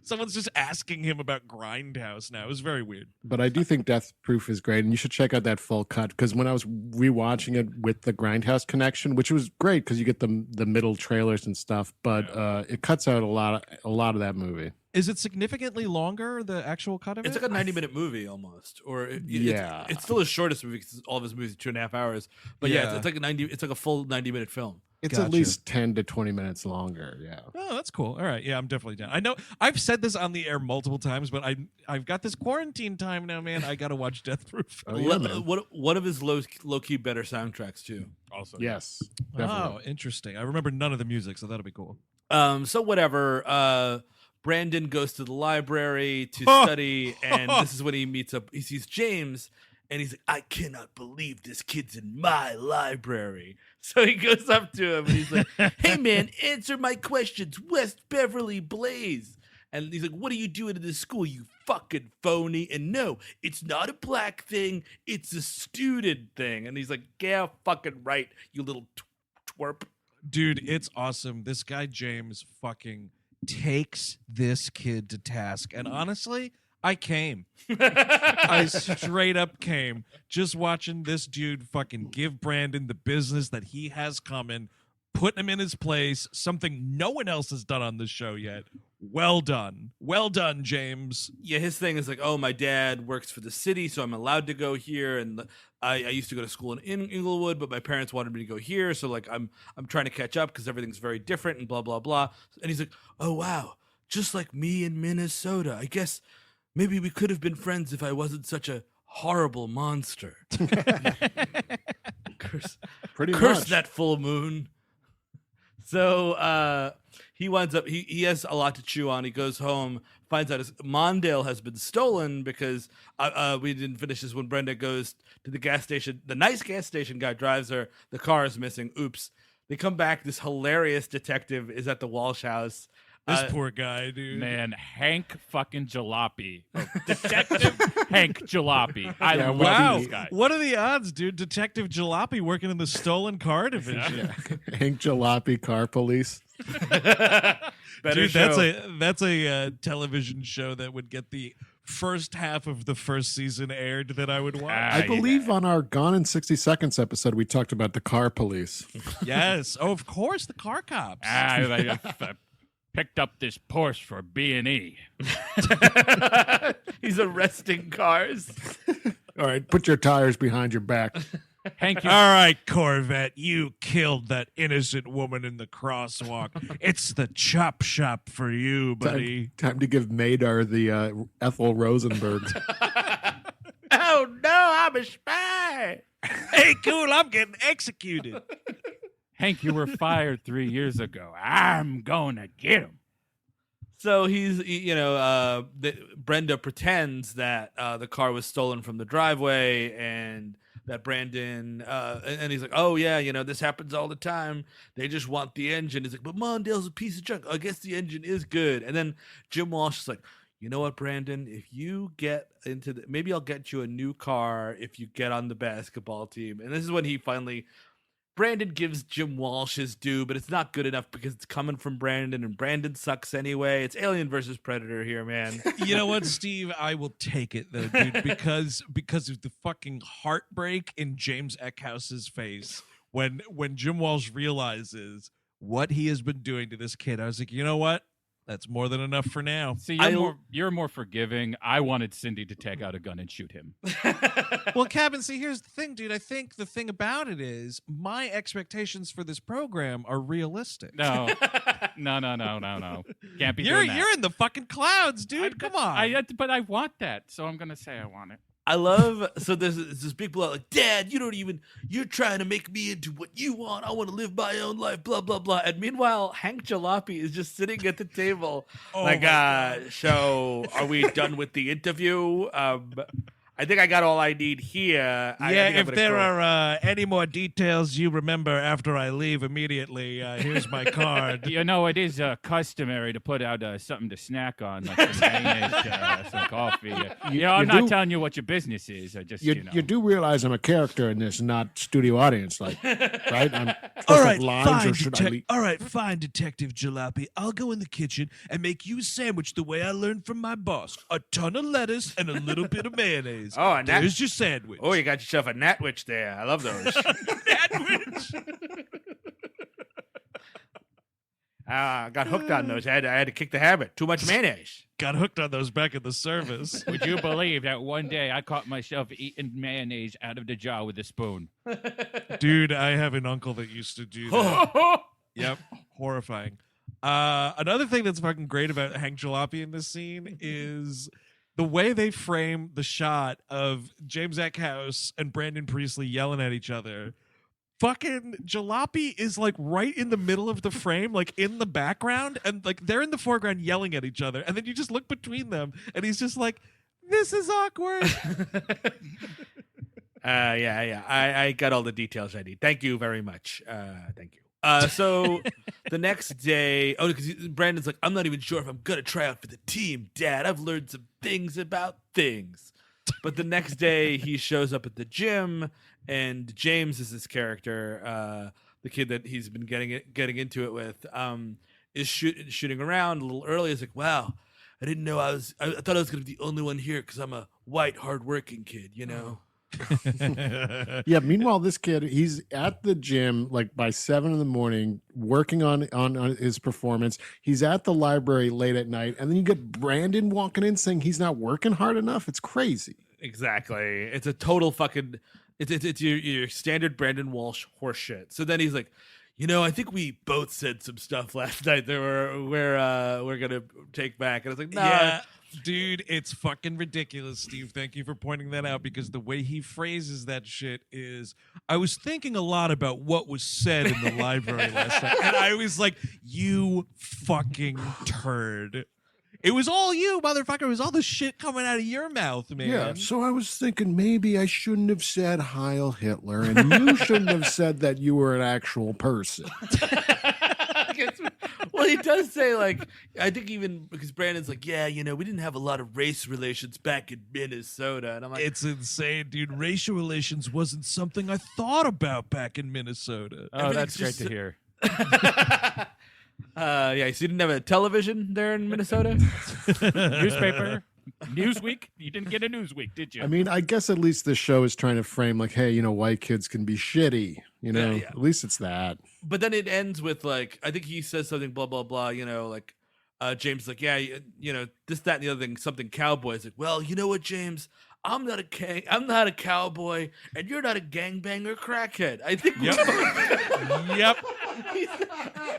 Someone's just asking him about Grindhouse now. It was very weird. But I do think Death Proof is great, and you should check out that full cut, because when I was rewatching it with the Grindhouse connection, which was great because you get the middle trailers and stuff, but it cuts out a lot of that movie. Is it significantly longer, the actual cut of It's it? like a 90-minute movie almost, or Yeah. it's still his shortest movie because all of his movies are 2.5 hours. But yeah, it's like it's like a full 90-minute film. It's at least 10 to 20 minutes longer. Yeah. Oh, that's cool. All right. Yeah, I'm definitely down. I know I've said this on the air multiple times, but I've got this quarantine time now, man. I got to watch Death Proof. Oh, yeah, man. One of his low-key better soundtracks too. Also, Yes. Oh, Definitely. interesting. I remember none of the music, so that'll be cool. So whatever. Brandon goes to the library to study, and this is when he sees James, and he's like, I cannot believe this kid's in my library. So he goes up to him, and he's like, hey, man, answer my questions, West Beverly Blaze. And he's like, what are you doing in this school, you fucking phony? And no, it's not a black thing, it's a student thing. And he's like, yeah, fucking right, you little twerp. Dude, it's awesome. This guy, James, fucking takes this kid to task. And honestly, I came. I straight up came. Just watching this dude fucking give Brandon the business that he has coming, put him in his place, something no one else has done on this show yet. Well done. Well done, James. Yeah, his thing is like, oh, my dad works for the city, so I'm allowed to go here. And I used to go to school in Inglewood, but my parents wanted me to go here. So like, I'm trying to catch up because everything's very different and blah, blah, blah. And he's like, oh, wow, just like me in Minnesota. I guess maybe we could have been friends if I wasn't such a horrible monster. Curse Much. that full moon. So he winds up, he has a lot to chew on. He goes home, finds out his Mondale has been stolen because we didn't finish this when Brenda goes to the gas station. The nice gas station guy drives her. The car is missing. Oops. They come back. This hilarious detective is at the Walsh house. This poor guy, dude. Man, Hank fucking Jalopy. Oh, Detective Hank Jalopy. I Yeah, love Wow. this guy. What are the odds, dude? Detective Jalopy working in the stolen car division. Hank Jalopy Car Police. Better Dude, show. that's a television show that would get the first half of the first season aired that I would watch. I believe on our Gone in 60 Seconds episode, we talked about the car police. Yes. Oh, of course, the car cops. I picked up this Porsche for B&E. He's arresting cars. All right, put your tires behind your back. Hank, you All right, Corvette, you killed that innocent woman in the crosswalk. It's the chop shop for you, buddy. Time to give Madar the Ethel Rosenberg. Oh, no, I'm a spy. Hey, cool, I'm getting executed. Hank, you were fired 3 years ago. I'm going to get him. So Brenda pretends that the car was stolen from the driveway and that Brandon, and he's like, oh, yeah, this happens all the time. They just want the engine. He's like, but Mondale's a piece of junk. I guess the engine is good. And then Jim Walsh is like, you know what, Brandon, if you get into maybe I'll get you a new car if you get on the basketball team. And this is when Brandon gives Jim Walsh his due, but it's not good enough because it's coming from Brandon, and Brandon sucks anyway. It's Alien versus Predator here, man. You know what, Steve? I will take it though, dude, because of the fucking heartbreak in James Eckhouse's face when Jim Walsh realizes what he has been doing to this kid. I was like, you know what? That's more than enough for now. See, you're more forgiving. I wanted Cindy to take out a gun and shoot him. Well, Cabin, see, here's the thing, dude. I think the thing about it is my expectations for this program are realistic. No. Can't be You're doing that. in the fucking clouds, dude. Come on. But I want that, so I'm going to say I want it. I love, so there's this big blow like, Dad, you're trying to make me into what you want. I want to live my own life, blah, blah, blah. And meanwhile, Hank Jalopy is just sitting at the table Oh like, so are we done with the interview? I think I got all I need here. If there are any more details you remember after I leave immediately, here's my card. You know, it is customary to put out something to snack on, like some mayonnaise, some coffee. I'm not telling you what your business is. I just, You do realize I'm a character in this, not studio audience, like, right? I'm All right, lines, fine, or should I leave? All right, fine, Detective Jalopy. I'll go in the kitchen and make you a sandwich the way I learned from my boss. A ton of lettuce and a little bit of mayonnaise. Oh, and there's your sandwich. Oh, you got yourself a natwich there. I love those. Natwich. I got hooked on those. I had to kick the habit. Too much mayonnaise. Got hooked on those back in the service. Would you believe that one day I caught myself eating mayonnaise out of the jar with a spoon? Dude, I have an uncle that used to do that. Yep, horrifying. Another thing that's fucking great about Hank Jalopy in this scene is the way they frame the shot of James Eckhouse and Brandon Priestley yelling at each other. Fucking Jalopy is like right in the middle of the frame, like in the background, and like they're in the foreground yelling at each other, and then you just look between them, and he's just like, "This is awkward." Yeah. I got all the details I need. Thank you very much. Thank you. So the next day, because Brandon's like, I'm not even sure if I'm gonna try out for the team, Dad. I've learned some things about things. But the next day, he shows up at the gym, and James is this character, the kid that he's been getting into it with, is shooting around a little early. He's like, wow, I didn't know I thought I was gonna be the only one here because I'm a white, hardworking kid, you know. Yeah. Meanwhile, this kid, he's at the gym like by 7 a.m, working on his performance. He's at the library late at night, and then you get Brandon walking in saying he's not working hard enough. It's crazy. Exactly. It's a total fucking. It's your standard Brandon Walsh horseshit. So then he's like, I think we both said some stuff last night that we're gonna take back. And I was like, nah. Yeah. Dude, it's fucking ridiculous, Steve. Thank you for pointing that out, because the way he phrases that shit is, I was thinking a lot about what was said in the library last night, and I was like, you fucking turd. It was all you, motherfucker. It was all the shit coming out of your mouth, man. Yeah, so I was thinking maybe I shouldn't have said Heil Hitler, and you shouldn't have said that you were an actual person. Well, he does say, like, I think even because Brandon's like, yeah, we didn't have a lot of race relations back in Minnesota. And I'm like, it's insane, dude. Racial relations wasn't something I thought about back in Minnesota. Oh, that's great to hear. Yeah, so you didn't have a television there in Minnesota? Newspaper? Newsweek? You didn't get a Newsweek, did you? I mean, I guess at least this show is trying to frame like, hey, white kids can be shitty. Yeah. At least it's that. But then it ends with, like, I think he says something, blah, blah, blah, like, James is like, yeah, this, that, and the other thing, something cowboy. It's like, well, you know what, James? I'm not a cowboy, and you're not a gangbanger crackhead. I think. Yep.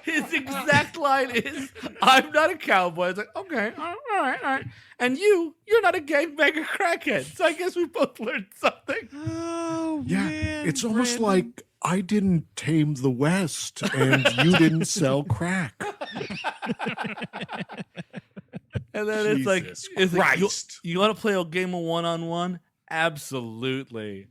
His exact line is, "I'm not a cowboy." It's like, okay, all right, and you're not a gangbanger crackhead. So I guess we both learned something. Oh, Yeah, man, it's almost Brandon. like I didn't tame the West, and you didn't sell crack. And then Jesus it's like, Christ. you want to play a game of one-on-one? Absolutely.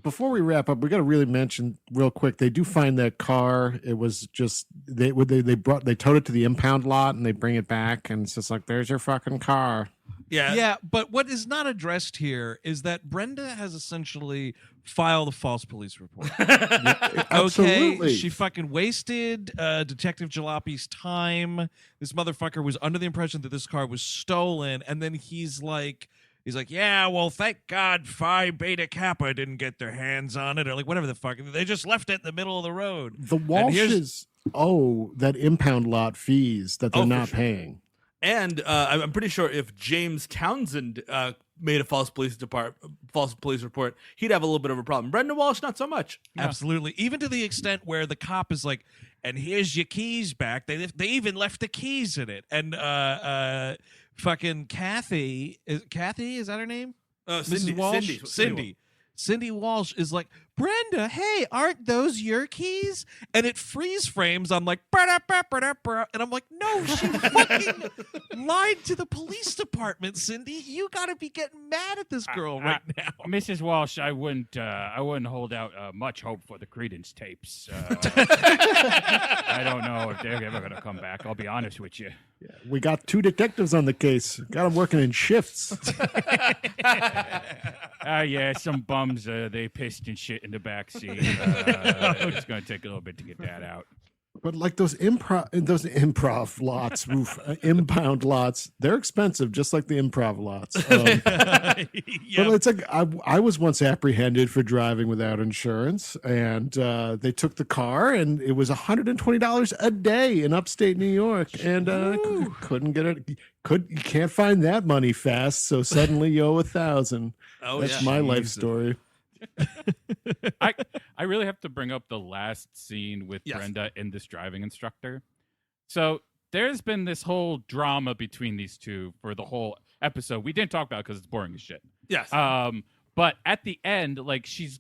Before we wrap up, we got to really mention real quick. They do find that car. It was just they towed it to the impound lot, and they bring it back, and it's just like, there's your fucking car. Yeah. But what is not addressed here is that Brenda has essentially filed a false police report. Absolutely. Okay, she fucking wasted Detective Jalopy's time. This motherfucker was under the impression that this car was stolen, and then he's like, yeah, well, thank God Phi Beta Kappa didn't get their hands on it, or like whatever the fuck. They just left it in the middle of the road. The Walshes owe that impound lot fees that they're not paying. And I'm pretty sure if James Townsend made a false police report, he'd have a little bit of a problem. Brenda Walsh, not so much. Absolutely. Even to the extent where the cop is like, and here's your keys back. They even left the keys in it. And fucking Kathy, is that her name? Cindy. Mrs. Walsh? Cindy Walsh is like, Brenda, hey, aren't those your keys? And it freeze frames on like, "Ba-da-ba-ba-da-ba," and I'm like, no, she fucking lied to the police department, Cindy. You got to be getting mad at this girl right now. Mrs. Walsh, I wouldn't hold out much hope for the Credence tapes. I don't know if they're ever going to come back. I'll be honest with you. We got 2 detectives on the case. Got them working in shifts. Yeah, some bums, they pissed and shit in the back seat. It's going to take a little bit to get that out. But like those improv lots, impound lots, they're expensive, just like the improv lots. But it's like I was once apprehended for driving without insurance, and they took the car, and it was $120 a day in upstate New York, and couldn't get it. You can't find that money fast, so suddenly you owe $1,000. Oh, That's my life story. I really have to bring up the last scene with Brenda and this driving instructor. So there's been this whole drama between these two for the whole episode. We didn't talk about it because it's boring as shit. Yes. But at the end, like she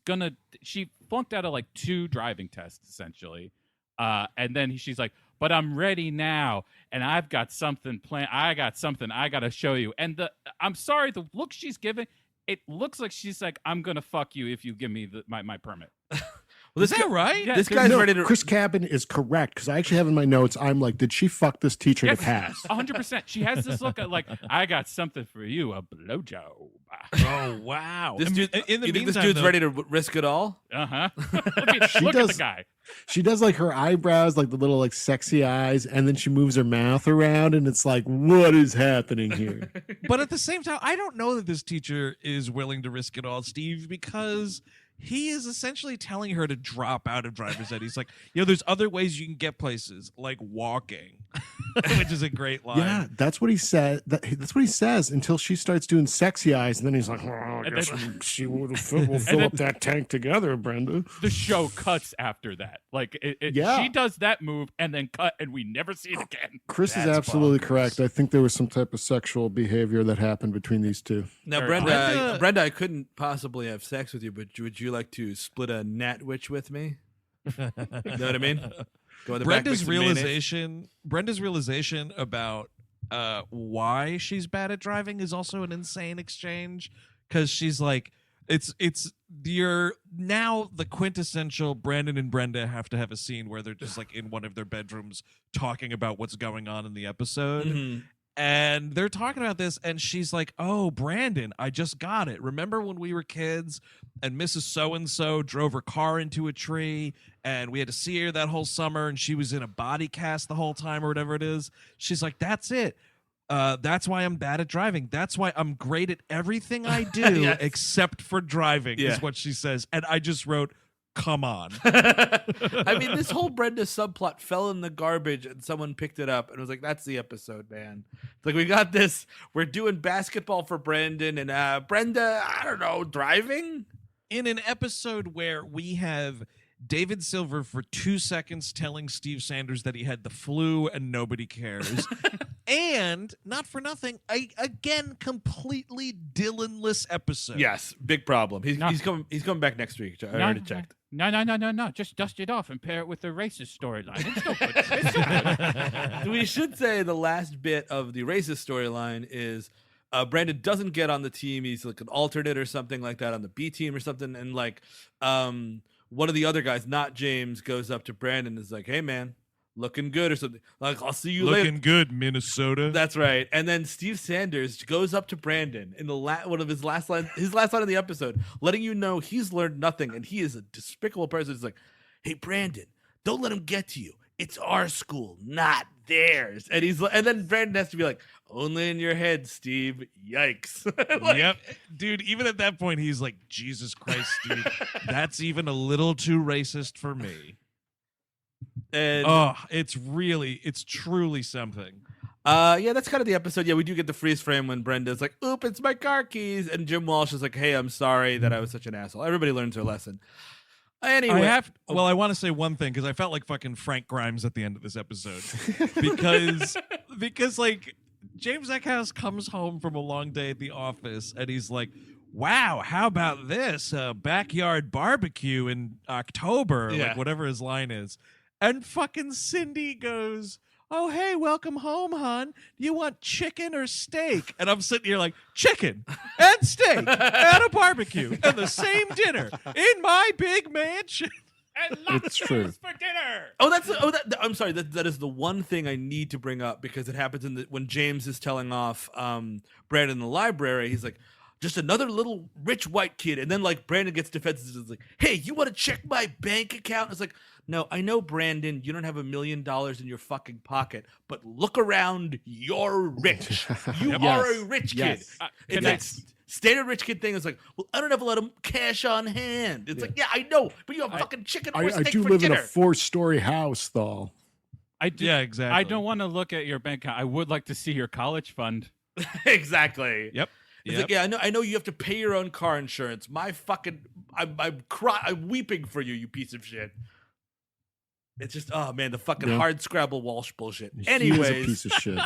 flunked out of like 2 driving tests essentially. And then she's like, but I'm ready now, and I've got something planned. I got something I got to show you. And I'm sorry, the look she's giving, it looks like she's like, I'm going to fuck you if you give me my permit. Well, is that right? Yeah, this guy's ready to. Chris Cabin is correct, because I actually have in my notes, I'm like, did she fuck this teacher to pass? 100%. She has this look at like, I got something for you, a blowjob. Oh, wow. This dude, in the you think this meantime, dude's though- ready to risk it all? Uh-huh. look at the guy. She does like her eyebrows, like the little like sexy eyes, and then she moves her mouth around, and it's like, what is happening here? But at the same time, I don't know that this teacher is willing to risk it all, Steve, because he is essentially telling her to drop out of driver's ed. He's like, there's other ways you can get places, like walking, which is a great line. Yeah, that's what he said. That's what he says until she starts doing sexy eyes, and then he's like, "Oh, I guess she will fill up that tank together, Brenda." The show cuts after that. Like, she does that move and then cut, and we never see it again. Chris is absolutely correct. I think there was some type of sexual behavior that happened between these two. Now, Brenda, I couldn't possibly have sex with you, but would you like to split a natwich with me? You know what I mean? Go in the back, Brenda's mix some mayonnaise. realization about why she's bad at driving is also an insane exchange, because she's like, you're now the quintessential Brandon and Brenda have to have a scene where they're just like in one of their bedrooms talking about what's going on in the episode. Mm-hmm. And they're talking about this, and she's like, oh, Brandon, I just got it. Remember when we were kids and Mrs. So-and-so drove her car into a tree, and we had to see her that whole summer, and she was in a body cast the whole time or whatever it is? She's like, that's it. That's why I'm bad at driving. That's why I'm great at everything I do except for driving, is what she says. And I just wrote, come on. I mean, this whole Brenda subplot fell in the garbage, and someone picked it up and was like, that's the episode, man. It's like, we got this. We're doing basketball for Brandon, and Brenda, I don't know, driving? In an episode where we have David Silver for 2 seconds telling Steve Sanders that he had the flu and nobody cares. And, not for nothing, again, completely Dylan-less episode. Yes, big problem. He's coming back next week. I already checked. No. Just dust it off and pair it with the racist storyline. It's still good. It's still good. We should say the last bit of the racist storyline is Brandon doesn't get on the team. He's like an alternate or something like that on the B team or something. And like one of the other guys, not James, goes up to Brandon and is like, hey, man, looking good or something. Like, I'll see you later. Looking good, Minnesota. That's right. And then Steve Sanders goes up to Brandon in the one of his last line of the episode, letting you know he's learned nothing and he is a despicable person. He's like, hey, Brandon, don't let him get to you. It's our school, not theirs. And then Brandon has to be like, only in your head, Steve. Yikes. Yep. Dude, even at that point, he's like, Jesus Christ, Steve. That's even a little too racist for me. And it's truly something. Yeah, that's kind of the episode. Yeah, we do get the freeze frame when Brenda's like, oop, it's my car keys. And Jim Walsh is like, hey, I'm sorry that I was such an asshole. Everybody learns their lesson. Anyway. I want to say one thing, because I felt like fucking Frank Grimes at the end of this episode. because like, James Eckhouse comes home from a long day at the office, and he's like, wow, how about this backyard barbecue in October, Yeah. like whatever his line is. And fucking Cindy goes, oh, hey, welcome home, hon. Do you want chicken or steak? And I'm sitting here like, chicken and steak and a barbecue and the same dinner in my big mansion. And It's true. lobsters for dinner. I'm sorry. That is the one thing I need to bring up because it happens when James is telling off Brandon in the library. He's like, just another little rich white kid, and then like Brandon gets defensive. He's like, hey, you want to check my bank account? It's like, no, I know, Brandon, you don't have $1 million in your fucking pocket, but look around. You're rich. You are a rich kid. Yes. It's that standard rich kid thing. Is like, well, I don't have a lot of cash on hand. It's like, yeah, I know, but you have fucking chicken or I steak do for live dinner. in a 4-story house, though. I do, Yeah, exactly. I don't want to look at your bank account. I would like to see your college fund. Exactly. Yep. It's like, yeah, I know you have to pay your own car insurance. My fucking, I'm weeping for you, you piece of shit. It's just, oh man, the fucking Yeah. hard Scrabble Walsh bullshit. He is a Anyways, piece of shit.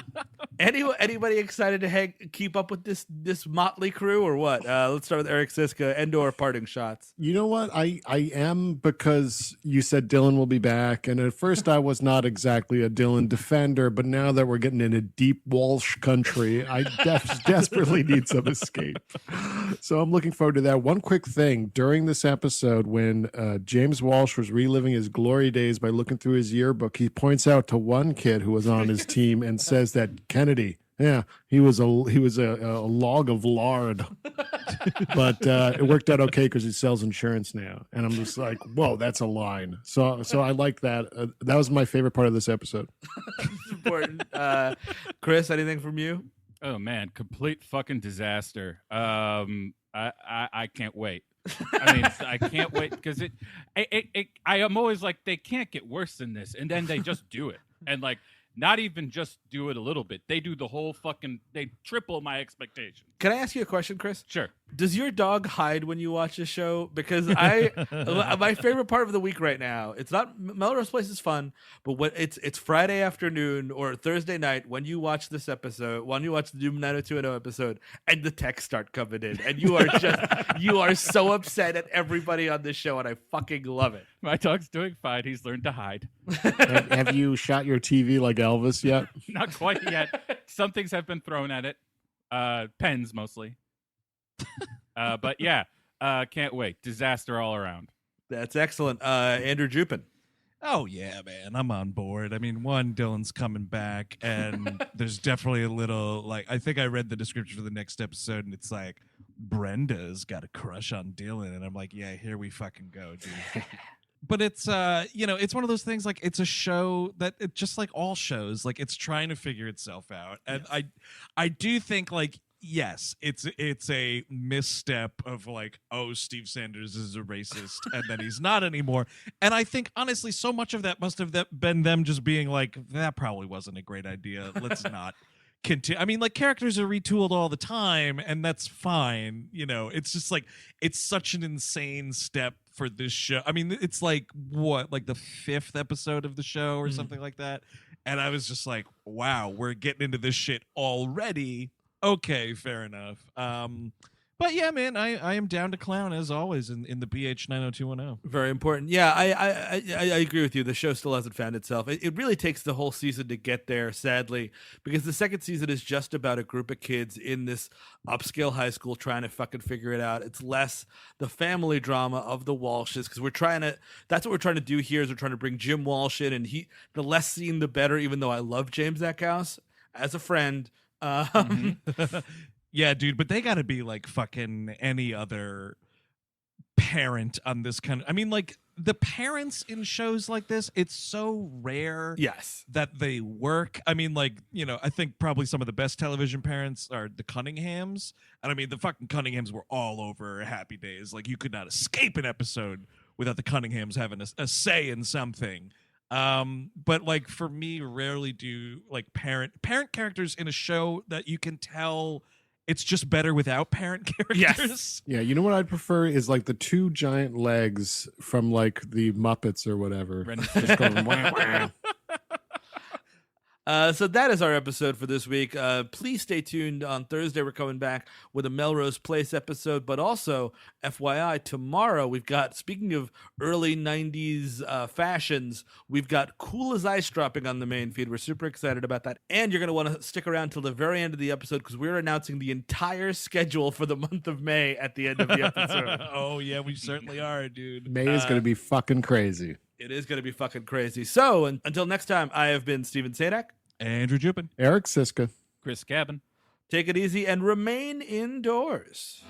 anybody excited to keep up with this motley crew or what? Let's start with Eric Siska. Endor parting shots. You know what? I am, because you said Dylan will be back. And at first I was not exactly a Dylan defender, but now that we're getting into deep Walsh country, I desperately need some escape. So I'm looking forward to that. One quick thing during this episode, when James Walsh was reliving his glory days by looking through his yearbook, he points out to one kid who was on his team and says that Kennedy, yeah, he was a log of lard, but it worked out okay because he sells insurance now. And I'm just like, whoa, that's a line. So I like that. That was my favorite part of this episode. It's important. Chris, anything from you? Oh man, complete fucking disaster. I can't wait. I mean, I can't wait because I am always like, they can't get worse than this, and then they just do it, and like, not even just do it a little bit. They do the whole fucking. They triple my expectations. Can I ask you a question, Chris? Sure. Does your dog hide when you watch this show? Because my favorite part of the week right now, it's not Melrose Place is fun, but when it's Friday afternoon or Thursday night when you watch this episode, when you watch the Doom 90210 episode, and the texts start coming in, and you are so upset at everybody on this show, and I fucking love it. My dog's doing fine. He's learned to hide. Have you shot your TV like Elvis yet? Not quite yet. Some things have been thrown at it. Pens mostly. But yeah, can't wait. Disaster all around. That's excellent. Andrew Jupin. Oh yeah, man, I'm on board. I mean, one, Dylan's coming back, and there's definitely a little like, I think I read the description for the next episode, and it's like Brenda's got a crush on Dylan, and I'm like, yeah, here we fucking go, dude. But it's it's one of those things, like, it's a show that it just like all shows, like, it's trying to figure itself out, and Yes. I do think, like, yes, it's a misstep of like, oh, Steve Sanders is a racist, and then he's not anymore. And I think honestly, so much of that must have been them just being like, that probably wasn't a great idea. Let's not continue. I mean, like, characters are retooled all the time, and that's fine. You know, it's just like, it's such an insane step for this show. I mean, it's like what, like the 5th episode of the show or something like that. And I was just like, wow, we're getting into this shit already. Okay, fair enough. But yeah, man, I am down to clown as always in the BH 90210. Very important. Yeah, I agree with you. The show still hasn't found itself. It really takes the whole season to get there, sadly, because the second season is just about a group of kids in this upscale high school trying to fucking figure it out. It's less the family drama of the Walshes, because that's what we're trying to do here, is we're trying to bring Jim Walsh in, and the less seen the better, even though I love James Eckhouse as a friend. Yeah, dude, but they got to be like fucking any other parent on this kind of. I mean, like, the parents in shows like this, it's so rare. Yes. That they work. I mean, like, you know, I think probably some of the best television parents are the Cunninghams. And I mean, the fucking Cunninghams were all over Happy Days. Like, you could not escape an episode without the Cunninghams having a say in something. But like, for me, rarely do like parent characters in a show that you can tell it's just better without parent characters. Yes. Yeah, you know what I'd prefer is like the 2 giant legs from like the Muppets or whatever. Ren- Just going, wah, wah. So that is our episode for this week. Please stay tuned. On Thursday, we're coming back with a Melrose Place episode, but also, FYI, tomorrow we've got, speaking of early 90s fashions, we've got Cool as Ice dropping on the main feed. We're super excited about that. And you're going to want to stick around till the very end of the episode because we're announcing the entire schedule for the month of May at the end of the episode. Oh, yeah, we certainly are, dude. May is going to be fucking crazy. It is going to be fucking crazy. So until next time, I have been Steven Sadak. Andrew Jupin. Eric Siska. Chris Cabin. Take it easy and remain indoors.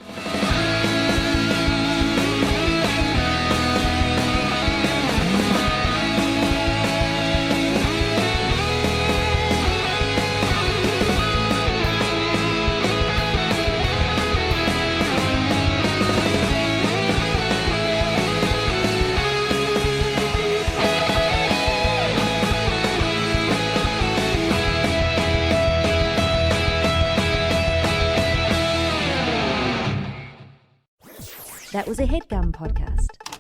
That was a HeadGum podcast.